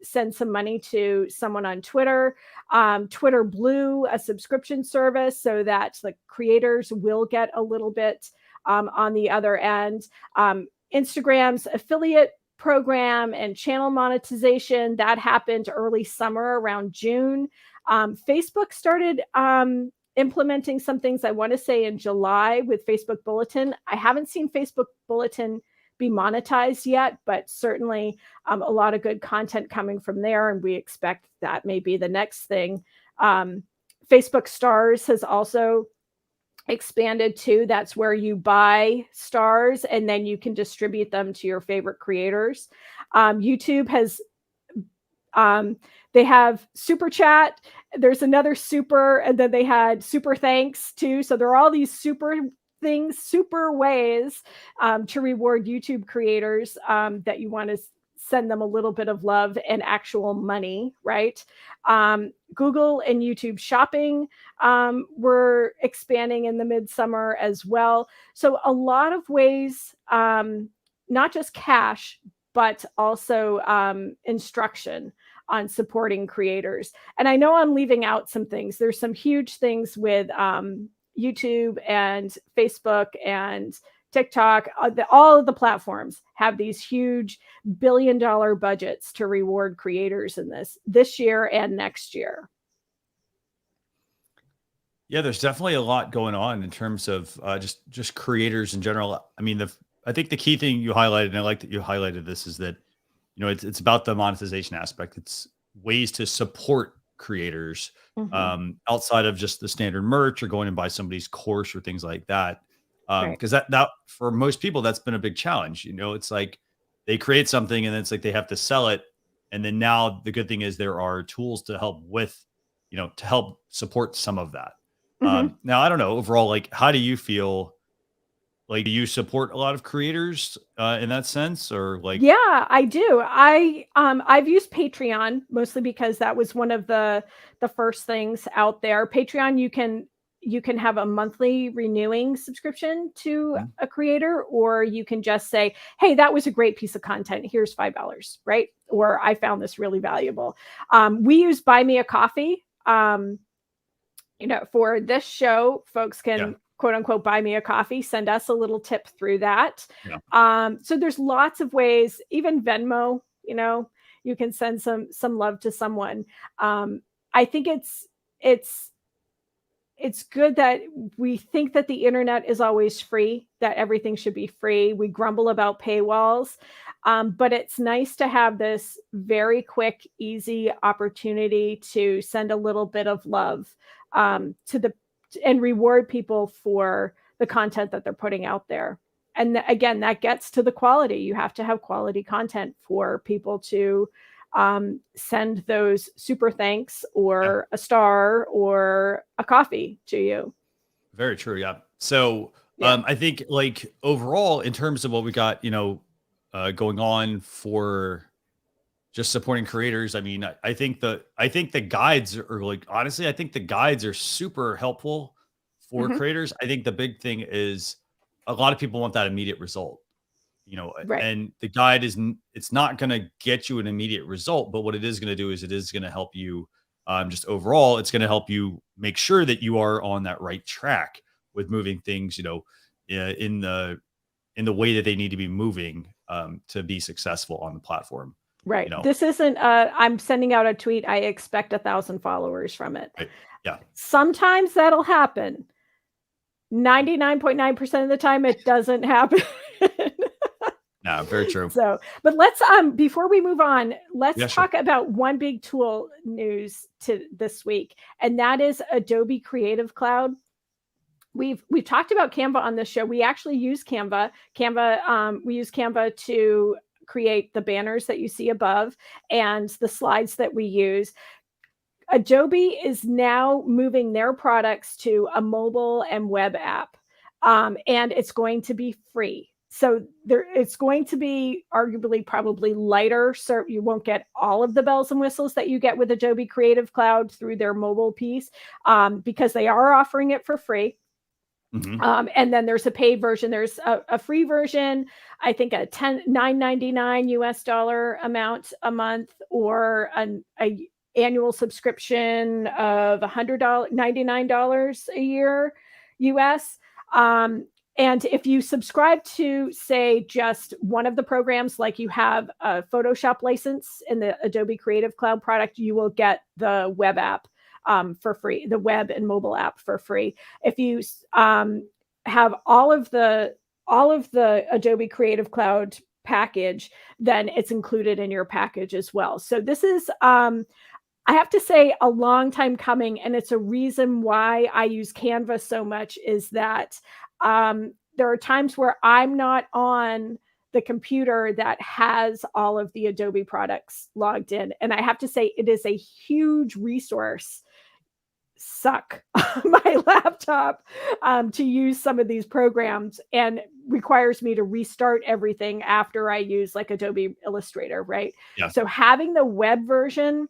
send some money to someone on Twitter. Twitter Blue, a subscription service, so that the creators will get a little bit on the other end. Instagram's affiliate program and channel monetization, that happened early summer around June. Facebook started implementing some things, I want to say in July, with Facebook Bulletin. I haven't seen Facebook Bulletin be monetized yet, but certainly a lot of good content coming from there. And we expect that may be the next thing. Facebook Stars has also expanded too. That's where you buy stars and then you can distribute them to your favorite creators. YouTube has they have super chat. There's another super, and then they had super thanks too. So there are all these super things, super ways to reward YouTube creators that you want to send them a little bit of love and actual money, right? Google and YouTube shopping were expanding in the midsummer as well. So a lot of ways, not just cash, but also instruction on supporting creators. And I know I'm leaving out some things. There's some huge things with YouTube and Facebook and TikTok, all of the platforms have these huge billion-dollar budgets to reward creators in this year and next year. Yeah, there's definitely a lot going on in terms of just creators in general. I mean, I think the key thing you highlighted, and I like that you highlighted this, is that it's about the monetization aspect. It's ways to support creators outside of just the standard merch or going and buy somebody's course or things like that. Because that for most people, that's been a big challenge. It's like they create something and then it's like they have to sell it. And then now the good thing is there are tools to help with, to help support some of that. Now, I don't know, overall, like, how do you feel? Like, do you support a lot of creators in that sense, or like? Yeah, I do. I've used Patreon mostly because that was one of the first things out there. Patreon, you can have a monthly renewing subscription to a creator, or you can just say, hey, that was a great piece of content. Here's $5, right? Or I found this really valuable. We use Buy Me a Coffee. For this show, folks can quote unquote buy me a coffee, send us a little tip through that. So there's lots of ways, even Venmo, you can send some love to someone. I think it's good that we think that the internet is always free, that everything should be free. We grumble about paywalls, but it's nice to have this very quick, easy opportunity to send a little bit of love and reward people for the content that they're putting out there. And again, that gets to the quality. You have to have quality content for people to send those super thanks or a star or a coffee to you. Very true. Yeah. So I think, like, overall, in terms of what we got, going on for just supporting creators, I mean, I think the guides are, like, honestly, I think the guides are super helpful for creators. I think the big thing is a lot of people want that immediate result, and the guide it's not going to get you an immediate result, but what it is going to do is it is going to help you just overall. It's going to help you make sure that you are on that right track with moving things, in the way that they need to be moving to be successful on the platform. Right. This isn't I'm sending out a tweet, I expect 1,000 followers from it. Right. Yeah. Sometimes that'll happen. 99.9% of the time it doesn't happen. No, very true. So, but let's before we move on, let's talk about one big tool news to this week, and that is Adobe Creative Cloud. We've talked about Canva on this show. We actually use Canva. We use Canva to create the banners that you see above and the slides that we use. Adobe is now moving their products to a mobile and web app, and it's going to be free. So it's going to be arguably probably lighter. So you won't get all of the bells and whistles that you get with Adobe Creative Cloud through their mobile piece, because they are offering it for free. And then there's a paid version. There's a free version, I think a $9.99 US amount a month, or an annual subscription of $99 a year US. And if you subscribe to, say, just one of the programs, like you have a Photoshop license in the Adobe Creative Cloud product, you will get the web app for free, the web and mobile app for free. If you have all of the Adobe Creative Cloud package, then it's included in your package as well. So this is, I have to say, a long time coming, and it's a reason why I use Canva so much, is that there are times where I'm not on the computer that has all of the Adobe products logged in. And I have to say, it is a huge resource suck my laptop to use some of these programs, and requires me to restart everything after I use like Adobe Illustrator, right? Yeah. So having the web version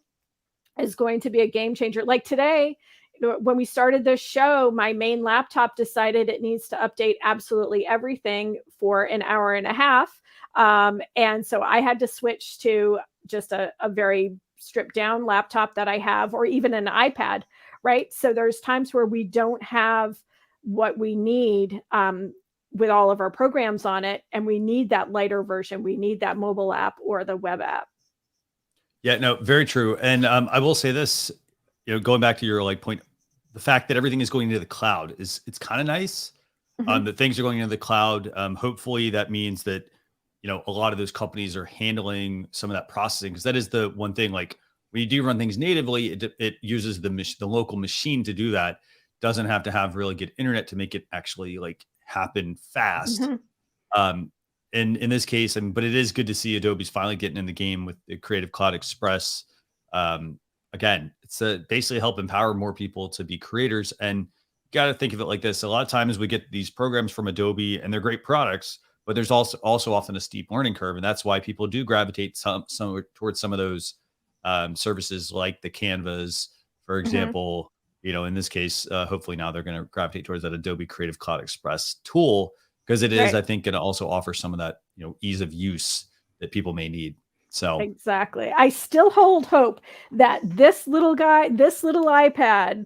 is going to be a game changer. Like today, when we started this show, my main laptop decided it needs to update absolutely everything for an hour and a half. And so I had to switch to just a very stripped down laptop that I have, or even an iPad, right? So there's times where we don't have what we need with all of our programs on it. And we need that lighter version. We need that mobile app or the web app. Yeah, no, very true. And I will say this, going back to your like point, the fact that everything is going into the cloud it's kind of nice. Mhm. That things are going into the cloud. Hopefully that means that, a lot of those companies are handling some of that processing, because that is the one thing, like when you do run things natively, it uses the local machine to do that. Doesn't have to have really good internet to make it actually like happen fast. Mhm. Um, and in this case, but it is good to see Adobe's finally getting in the game with the Creative Cloud Express. Again, it's basically help empower more people to be creators. And you got to think of it like this. A lot of times we get these programs from Adobe and they're great products, but there's also often a steep learning curve. And that's why people do gravitate some towards some of those services like the Canvas, for Mhm. example. In this case, hopefully now they're going to gravitate towards that Adobe Creative Cloud Express tool, because it is, Right. I think, going to also offer some of that, ease of use that people may need. So Exactly. I still hold hope that this little iPad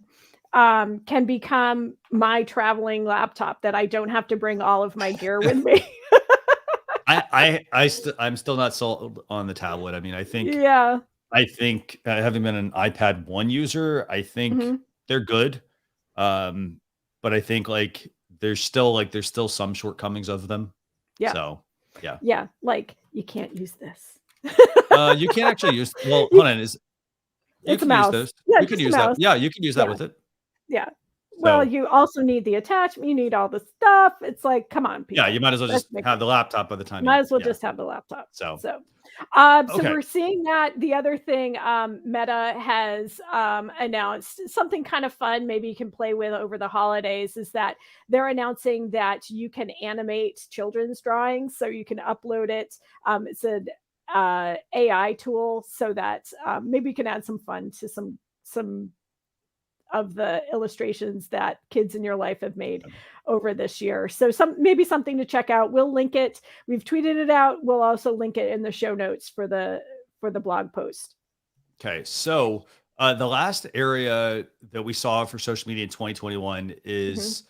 can become my traveling laptop, that I don't have to bring all of my gear with me. I'm still not sold on the tablet. I mean, Yeah. I think having been an iPad 1 user, I think Mhm. they're good. But I think like there's still some shortcomings of them. Yeah. So yeah. Yeah. Like, you can't use this. You can't actually use, well, You hold on, you It's a can use mouse. those. Yeah, You can just a use that. mouse. Yeah, you can use that Yeah. with it. Yeah. Well, So you also need the attachment, you need all the stuff. It's like, come on, yeah, you people. might as well Let's just make have it the laptop by the time Might as well yeah. just have the laptop. So So okay. we're seeing that. The other thing, Meta has announced something kind of fun, maybe you can play with over the holidays, is that they're announcing that you can animate children's drawings, so you can upload it. It's an AI tool, so that maybe you can add some fun to some of the illustrations that kids in your life have made over this year. So maybe something to check out. We'll link it. We've tweeted it out. We'll also link it in the show notes for the blog post. Okay. So the last area that we saw for social media in 2021 Mhm. is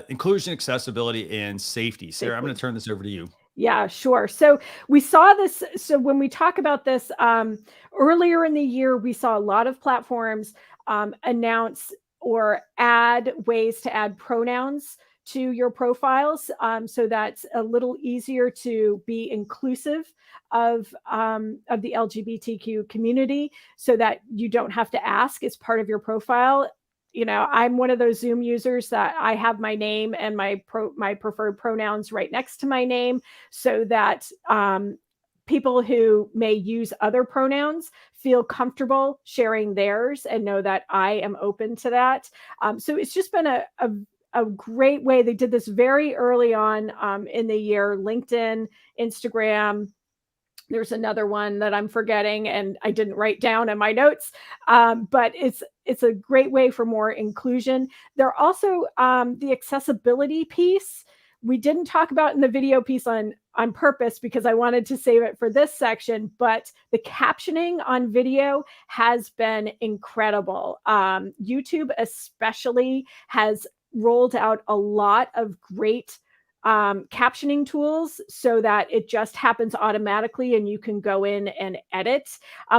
inclusion, accessibility, and safety. Sarah, I'm going Safety. to turn this over to you. Yeah, sure. So we saw this. So when we talk about this, earlier in the year, we saw a lot of platforms announce or add ways to add pronouns to your profiles, so that's a little easier to be inclusive of the LGBTQ community, so that you don't have to ask as part of your profile. I'm one of those Zoom users that I have my name and my preferred pronouns right next to my name, so that people who may use other pronouns feel comfortable sharing theirs and know that I am open to that. So it's just been a great way. They did this very early on in the year. LinkedIn, Instagram. There's another one that I'm forgetting and I didn't write down in my notes, but it's a great way for more inclusion. There are also the accessibility piece. We didn't talk about in the video piece on purpose because I wanted to save it for this section, but the captioning on video has been incredible. YouTube especially has rolled out a lot of great captioning tools, so that it just happens automatically and you can go in and edit.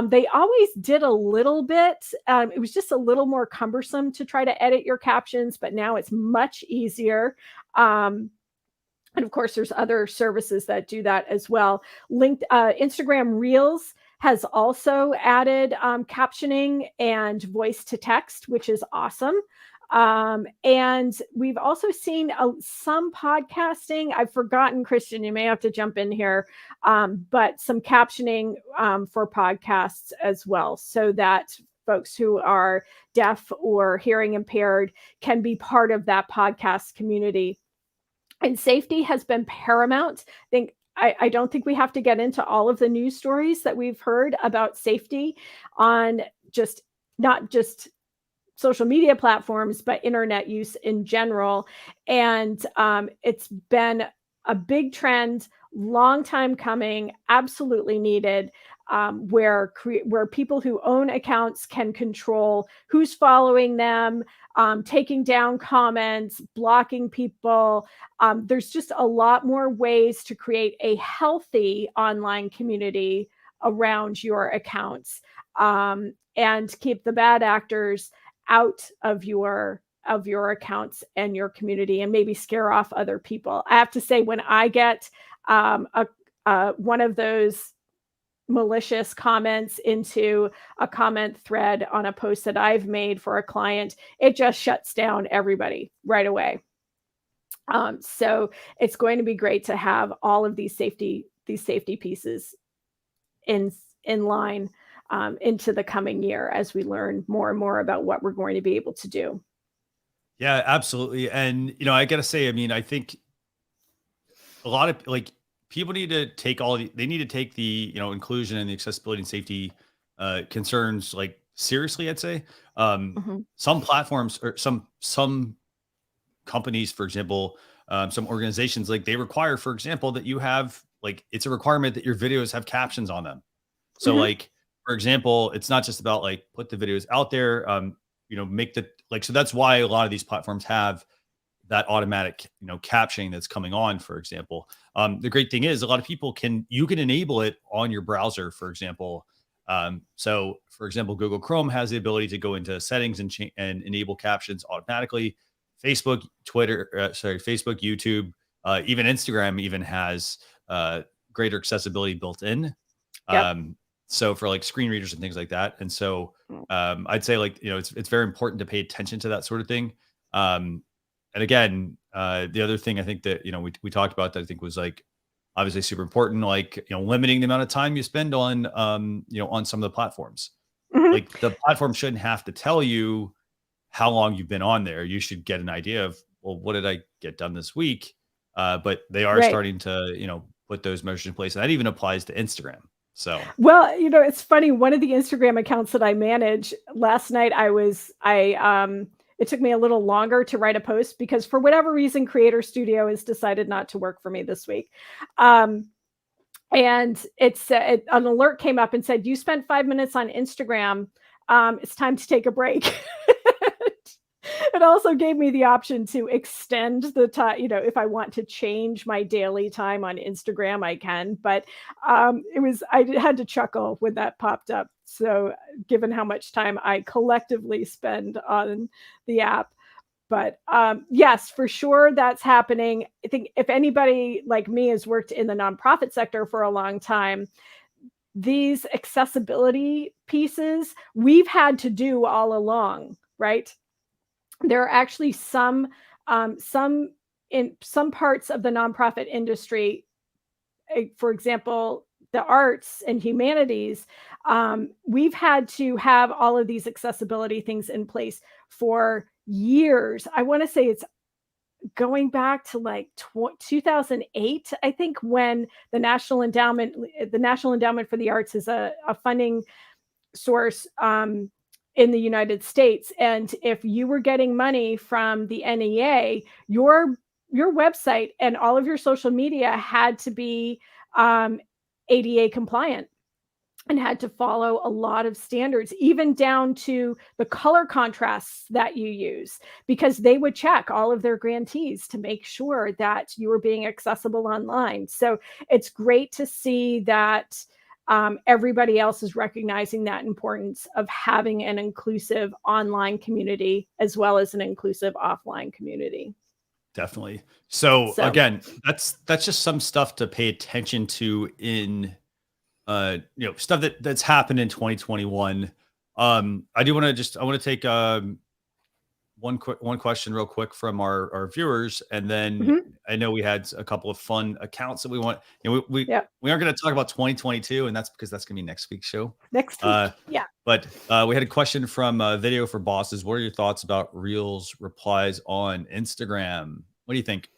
They always did a little bit. It was just a little more cumbersome to try to edit your captions, but now it's much easier. And of course, there's other services that do that as well. Instagram Reels has also added captioning and voice to text, which is awesome. And we've also seen some podcasting. I've forgotten, Christian, you may have to jump in here, but some captioning for podcasts as well, so that folks who are deaf or hearing impaired can be part of that podcast community. And safety has been paramount. I don't think we have to get into all of the news stories that we've heard about safety on not just social media platforms, but internet use in general. And it's been a big trend, long time coming, absolutely needed. where people who own accounts can control who's following them, taking down comments, blocking people. There's just a lot more ways to create a healthy online community around your accounts, and keep the bad actors out of your accounts and your community, and maybe scare off other people. I have to say, when I get one of those malicious comments into a comment thread on a post that I've made for a client, it just shuts down everybody right away. So it's going to be great to have all of these safety pieces in line into the coming year as we learn more and more about what we're going to be able to do. Yeah, absolutely. And, I got to say, I mean, I think a lot of people need to take they need to take the, inclusion and the accessibility and safety concerns seriously, I'd say. Some platforms or some companies, for example, some organizations, they require, for example, that you have it's a requirement that your videos have captions on them. So for example, it's not just about put the videos out there, make the so that's why a lot of these platforms have that automatic, captioning that's coming on, for example. The great thing is a lot of people you can enable it on your browser, for example. So for example, Google Chrome has the ability to go into settings and enable captions automatically. Facebook, YouTube, even Instagram even has greater accessibility built in. Yep. So for screen readers and things like that. And so I'd say it's very important to pay attention to that sort of thing. And again, the other thing I think that, we talked about that I think was obviously super important, limiting the amount of time you spend on, on some of the platforms. The platform shouldn't have to tell you how long you've been on there. You should get an idea of, well, what did I get done this week? But they are starting to, put those measures in place. And that even applies to Instagram. So, well, it's funny. One of the Instagram accounts that I manage, last night, it took me a little longer to write a post because for whatever reason, Creator Studio has decided not to work for me this week. And an alert came up and said, you spent 5 minutes on Instagram. It's time to take a break. It also gave me the option to extend the time, if I want to change my daily time on Instagram, I can. But I had to chuckle when that popped up. So given how much time I collectively spend on the app. But yes, for sure, that's happening. I think if anybody like me has worked in the nonprofit sector for a long time, these accessibility pieces we've had to do all along, right? There are actually some in some parts of the nonprofit industry, for example, the arts and humanities, we've had to have all of these accessibility things in place for years. I want to say it's going back to 2008, I think, when the National Endowment for the Arts is a funding source in the United States. And if you were getting money from the NEA, your website and all of your social media had to be ADA compliant and had to follow a lot of standards, even down to the color contrasts that you use, because they would check all of their grantees to make sure that you were being accessible online. So it's great to see that everybody else is recognizing that importance of having an inclusive online community as well as an inclusive offline community. Definitely. So again, that's just some stuff to pay attention to in stuff that's happened in 2021. I want to take one question real quick from our viewers, and then I know we had a couple of fun accounts that we want. We aren't going to talk about 2022, and that's because that's going to be next week's show. Next week, But we had a question from Video for Bosses. What are your thoughts about Reels replies on Instagram? What do you think?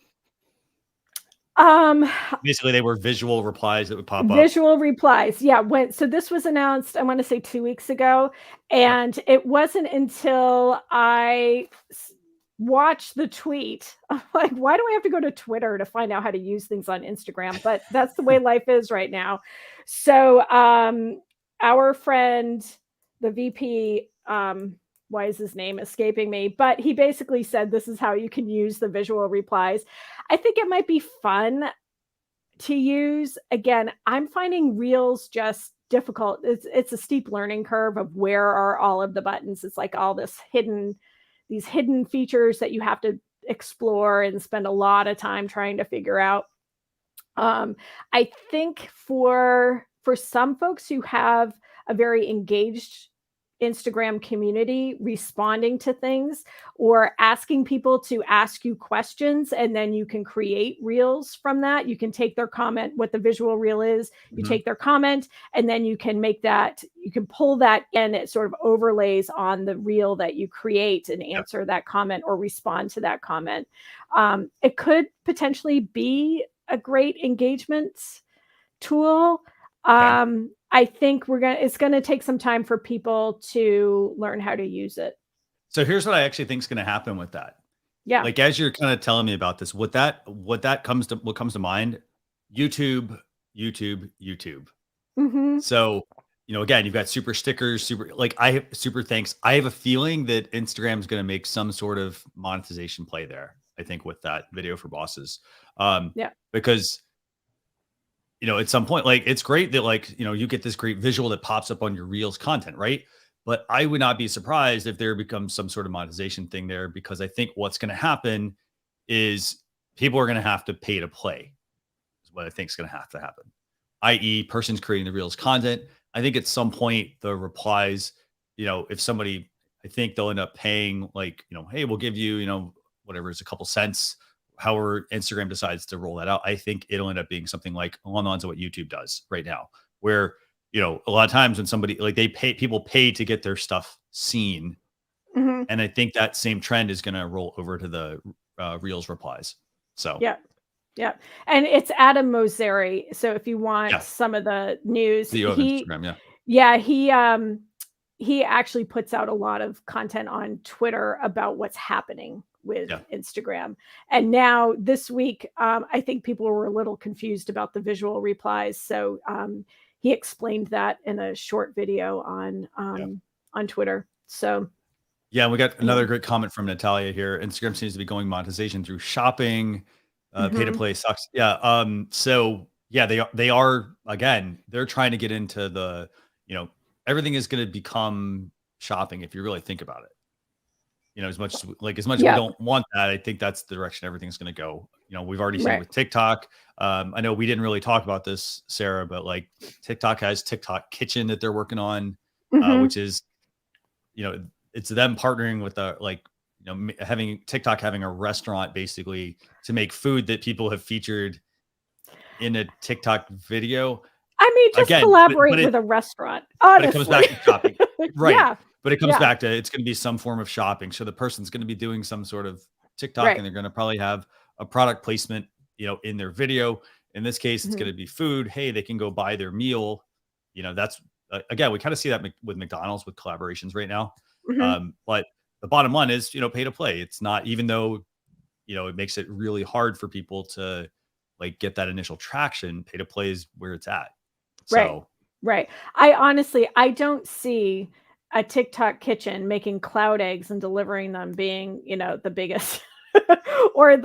Basically, they were visual replies that would pop up. Visual replies. Yeah. So this was announced, I want to say 2 weeks ago. And it wasn't until I watch the tweet. I'm like, why do I have to go to Twitter to find out how to use things on Instagram? But that's the way life is right now. So our friend, the VP, why is his name escaping me? But he basically said this is how you can use the visual replies. I think it might be fun to use. Again, I'm finding Reels just difficult. It's a steep learning curve of where are all of the buttons. It's like all these hidden features that you have to explore and spend a lot of time trying to figure out. I think for some folks who have a very engaged Instagram community, responding to things or asking people to ask you questions, and then you can create reels from that. You can take their comment, what the visual reel is, you take their comment, and then you can pull that in. It sort of overlays on the reel that you create and answer that comment or respond to that comment. It could potentially be a great engagement tool. I think it's going to take some time for people to learn how to use it. So here's what I actually think is going to happen with that. Yeah. Like, as you're kind of telling me about this, what comes to mind, YouTube. Mm-hmm. So, again, you've got super stickers, super thanks. I have a feeling that Instagram is going to make some sort of monetization play there. I think with that video for bosses, because at some point, like, it's great that you get this great visual that pops up on your Reels content, right? But I would not be surprised if there becomes some sort of monetization thing there, because I think what's going to happen is people are going to have to pay to play, is what I think is going to happen, i.e. person's creating the Reels content. I think at some point the replies, if somebody, I think they'll end up paying hey, we'll give you, whatever is a couple cents, however Instagram decides to roll that out. I think it'll end up being something like along the lines of what YouTube does right now, where, a lot of times when somebody people pay to get their stuff seen. Mm-hmm. And I think that same trend is going to roll over to the Reels replies. So, yeah. And it's Adam Mosseri. So if you want some of the news, CEO of Instagram, he actually puts out a lot of content on Twitter about what's happening with Instagram. And now this week, I think people were a little confused about the visual replies. So he explained that in a short video on Twitter. So we got another great comment from Natalia here. Instagram seems to be going monetization through shopping. Pay to play sucks. So they are, again, they're trying to get into the, everything is going to become shopping if you really think about it. As much as we don't want that, I think that's the direction everything's going to go. We've already seen it with TikTok. I know we didn't really talk about this, Sarah, but TikTok has TikTok Kitchen that they're working on, which is, it's them partnering with having TikTok having a restaurant basically to make food that people have featured in a TikTok video. I mean, just collaborate with a restaurant. Honestly. But it comes back to shopping, right? Yeah. But it comes back to, it's going to be some form of shopping. So the person's going to be doing some sort of TikTok, and they're going to probably have a product placement, in their video. In this case, it's going to be food. Hey, they can go buy their meal. That's again, we kind of see that with McDonald's with collaborations right now. But the bottom line is, pay to play. It's not, even though, it makes it really hard for people to get that initial traction, pay to play is where it's at. Right. I don't see a TikTok kitchen making cloud eggs and delivering them being, the biggest or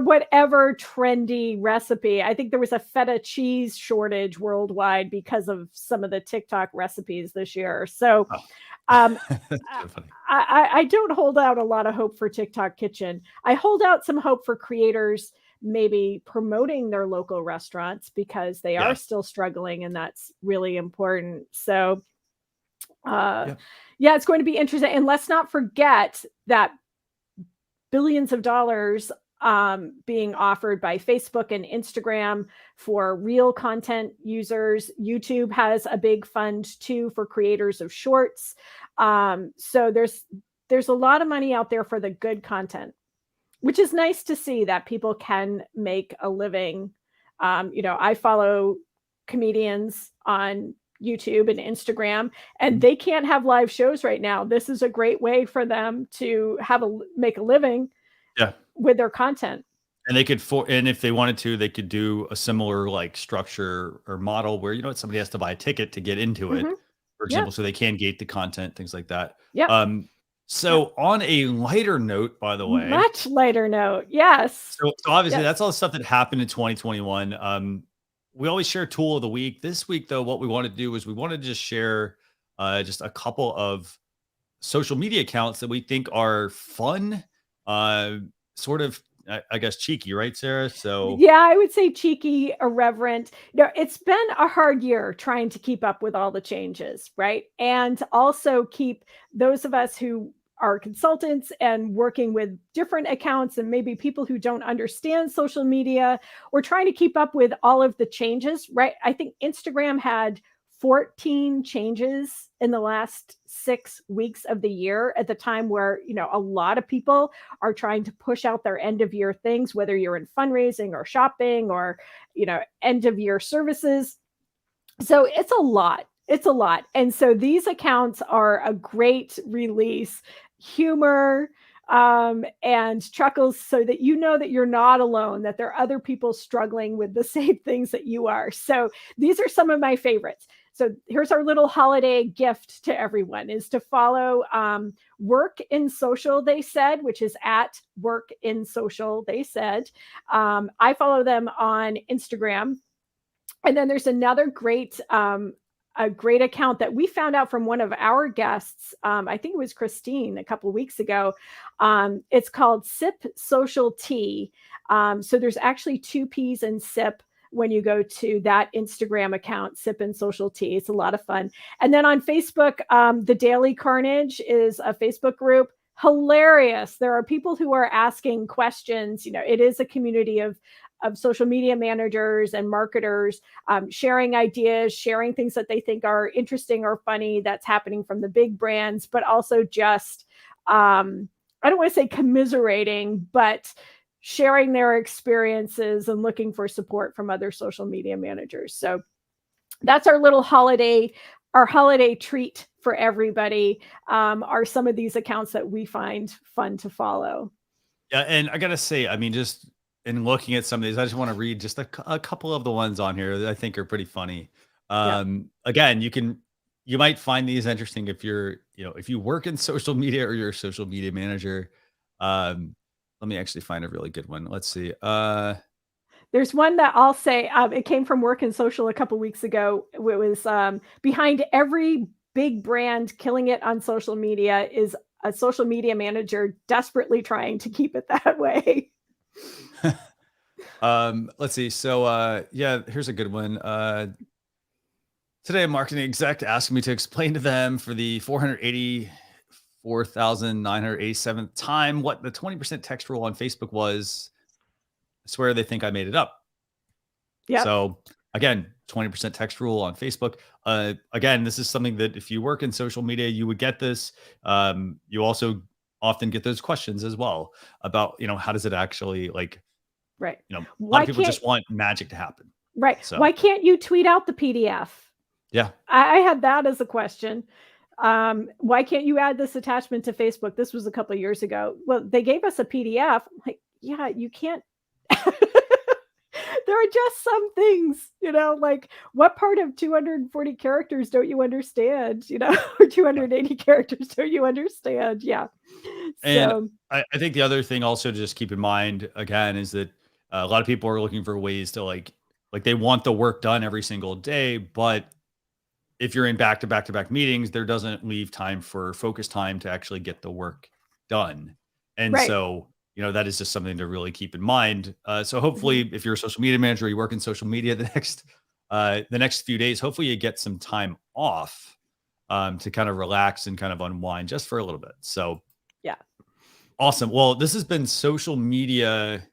whatever trendy recipe. I think there was a feta cheese shortage worldwide because of some of the TikTok recipes this year. So I don't hold out a lot of hope for TikTok Kitchen. I hold out some hope for creators maybe promoting their local restaurants, because they are still struggling, and that's really important. So it's going to be interesting. And let's not forget that billions of dollars being offered by Facebook and Instagram for real content users. YouTube has a big fund too for creators of shorts. So there's a lot of money out there for the good content, which is nice to see that people can make a living. I follow comedians on YouTube and Instagram, and they can't have live shows right now. This is a great way for them to make a living Yeah. with their content. And they could and if they wanted to, they could do a similar like structure or model where, somebody has to buy a ticket to get into it, Mhm. for Yeah. example, so they can gate the content, things like that. Yep. Yep. So on a lighter note, by the way, Much lighter note. Yes. so obviously Yes. that's all the stuff that happened in 2021. We always share tool of the week. This week, though, what we want to do is we want to just share just a couple of social media accounts that we think are fun, sort of, I guess, cheeky, right, Sarah? So Yeah, I would say cheeky, irreverent. It's been a hard year trying to keep up with all the changes, right? And also keep those of us who are consultants and working with different accounts and maybe people who don't understand social media. We're trying to keep up with all of the changes, right? I think Instagram had 14 changes in the last 6 weeks of the year at the time where, a lot of people are trying to push out their end of year things, whether you're in fundraising or shopping or, end of year services. So it's a lot. It's a lot. And so these accounts are a great release, humor, and chuckles so that you know that you're not alone, that there are other people struggling with the same things that you are. So these are some of my favorites. So here's our little holiday gift to everyone is to follow Work in Social, they said, which is at Work in Social, they said. I follow them on Instagram. And then there's another a great account that we found out from one of our guests. I think it was Christine a couple of weeks ago. It's called Sip Social Tea. So there's actually 2 P's in sip when you go to that Instagram account, Sip and Social Tea. It's a lot of fun. And then on Facebook, the Daily Carnage is a Facebook group. Hilarious. There are people who are asking questions. It is a community of social media managers and marketers sharing ideas, sharing things that they think are interesting or funny that's happening from the big brands, but also just, I don't want to say commiserating, but sharing their experiences and looking for support from other social media managers. So that's our little holiday treat for everybody, are some of these accounts that we find fun to follow. yeah, and I gotta say, I mean, just in looking at some of these, I just want to read just a couple of the ones on here that I think are pretty funny. Yeah. Again, you might find these interesting if if you work in social media or you're a social media manager. Let me actually find a really good one. Let's see. There's one that I'll say, it came from Work in Social a couple weeks ago. It was behind every big brand killing it on social media is a social media manager desperately trying to keep it that way. Let's see. So, yeah, here's a good one. Today, a marketing exec asked me to explain to them for the 484,987th time what the 20% text rule on Facebook was. I swear they think I made it up. Yeah. So again, 20% text rule on Facebook. Again, this is something that if you work in social media, you would get this. You also often get those questions as well about, how does it actually right. A lot of people just want magic to happen. Right. So why can't you tweet out the PDF? Yeah. I had that as a question. Why can't you add this attachment to Facebook? This was a couple of years ago. Well, they gave us a PDF. I'm like, yeah, you can't. There are just some things, like what part of 240 characters don't you understand, or 280 characters don't you understand? Yeah. And I think the other thing also to just keep in mind, again, is that a lot of people are looking for ways to like they want the work done every single day, but if you're in back-to-back meetings, there doesn't leave time for focus time to actually get the work done. And Right. so, that is just something to really keep in mind. So hopefully if you're a social media manager, you work in social media the next few days, hopefully you get some time off to kind of relax and kind of unwind just for a little bit. So yeah. Awesome. Well, this has been social media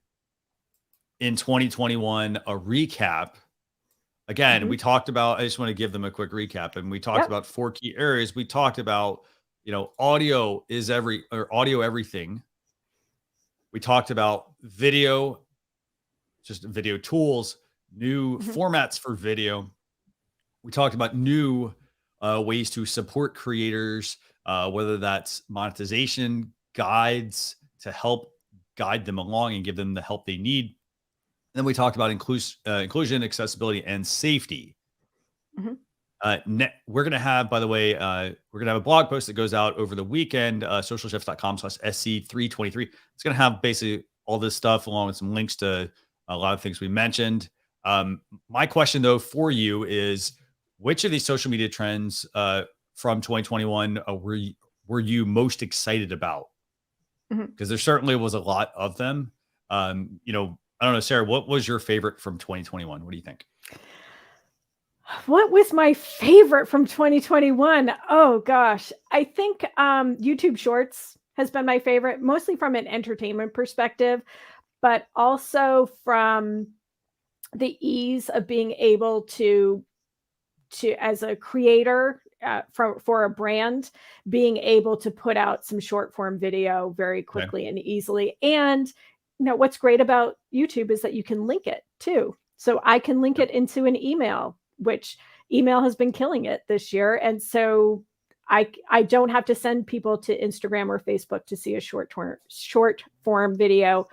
in 2021, a recap. Again, we talked about, I just want to give them a quick recap. And we talked about 4 key areas. We talked about, audio everything. We talked about video, just video tools, new formats for video. We talked about new ways to support creators, whether that's monetization guides to help guide them along and give them the help they need. Then we talked about inclusion, accessibility, and safety. Mhm. We're going to have, by the way, we're going to have a blog post that goes out over the weekend, socialchefs.com/SC323. It's going to have basically all this stuff along with some links to a lot of things we mentioned. My question, though, for you is, which of these social media trends from 2021 were you most excited about? Because there certainly was a lot of them. I don't know, Sarah, what was your favorite from 2021? What do you think? What was my favorite from 2021? Oh gosh, I think YouTube Shorts has been my favorite, mostly from an entertainment perspective, but also from the ease of being able to as a creator for a brand, being able to put out some short form video very quickly and easily. And what's great about YouTube is that you can link it too. So I can link it into an email, which email has been killing it this year. And so I don't have to send people to Instagram or Facebook to see a short form video.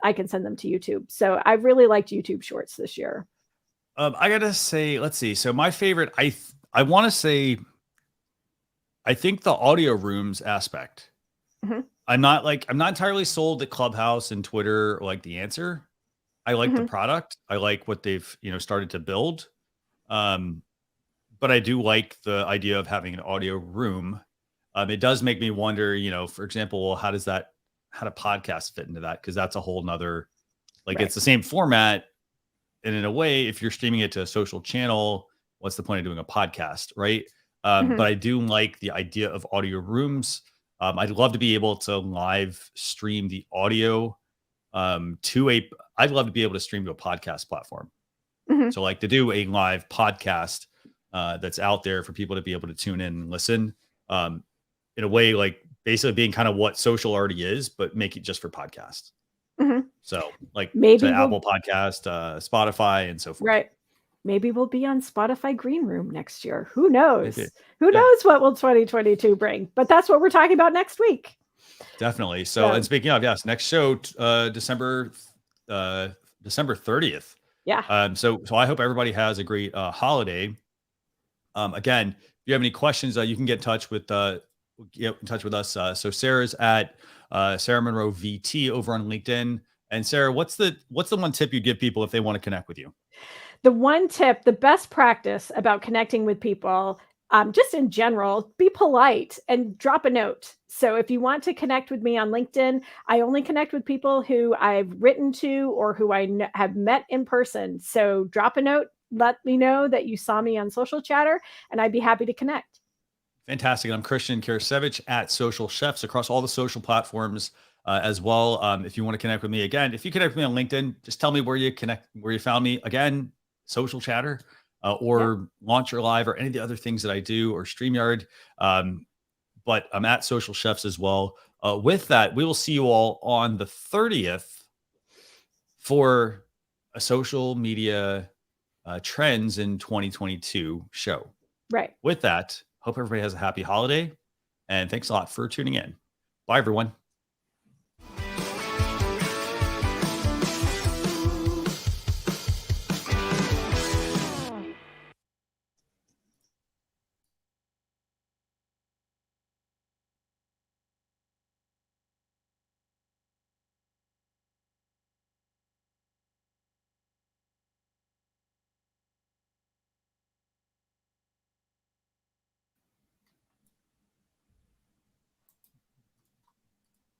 I can send them to YouTube. So I really liked YouTube Shorts this year. I gotta say, let's see. So my favorite, I want to say, I think the audio rooms aspect. I'm not entirely sold that Clubhouse and Twitter are like the answer. I like the product. I like what they've started to build. But I do like the idea of having an audio room. It does make me wonder, for example, how do podcasts fit into that? Because that's a whole nother, it's the same format. And in a way, if you're streaming it to a social channel, what's the point of doing a podcast, right? But I do like the idea of audio rooms. I'd love to be able to live stream the audio I'd love to be able to stream to a podcast platform. So to do a live podcast that's out there for people to be able to tune in and listen in a way, basically being kind of what social already is, but make it just for podcasts. So maybe to Apple Podcast, Spotify, and so forth. Right. Maybe we'll be on Spotify Green Room next year. Who knows? Who knows what will 2022 bring? But that's what we're talking about next week. Definitely. So, and speaking of, yes, next show, December 30th. Yeah. So I hope everybody has a great holiday. Again, if you have any questions, you can get in touch with us. So Sarah's at Sara Munro VT over on LinkedIn. And Sara, what's the one tip you give people if they want to connect with you? The one tip, the best practice about connecting with people, just in general, be polite and drop a note. So if you want to connect with me on LinkedIn, I only connect with people who I've written to or who I have met in person. So drop a note, let me know that you saw me on Social Chatter, and I'd be happy to connect. Fantastic. I'm Christian Karasevich at Social Chefs across all the social platforms as well. If you want to connect with me, again, if you connect with me on LinkedIn, just tell me where you found me. Again, Social Chatter or Launcher Live or any of the other things that I do, or StreamYard. But I'm at Social Chefs as well. With that, we will see you all on the 30th for a social media trends in 2022 show. Right. With that, hope everybody has a happy holiday, and thanks a lot for tuning in. Bye, everyone.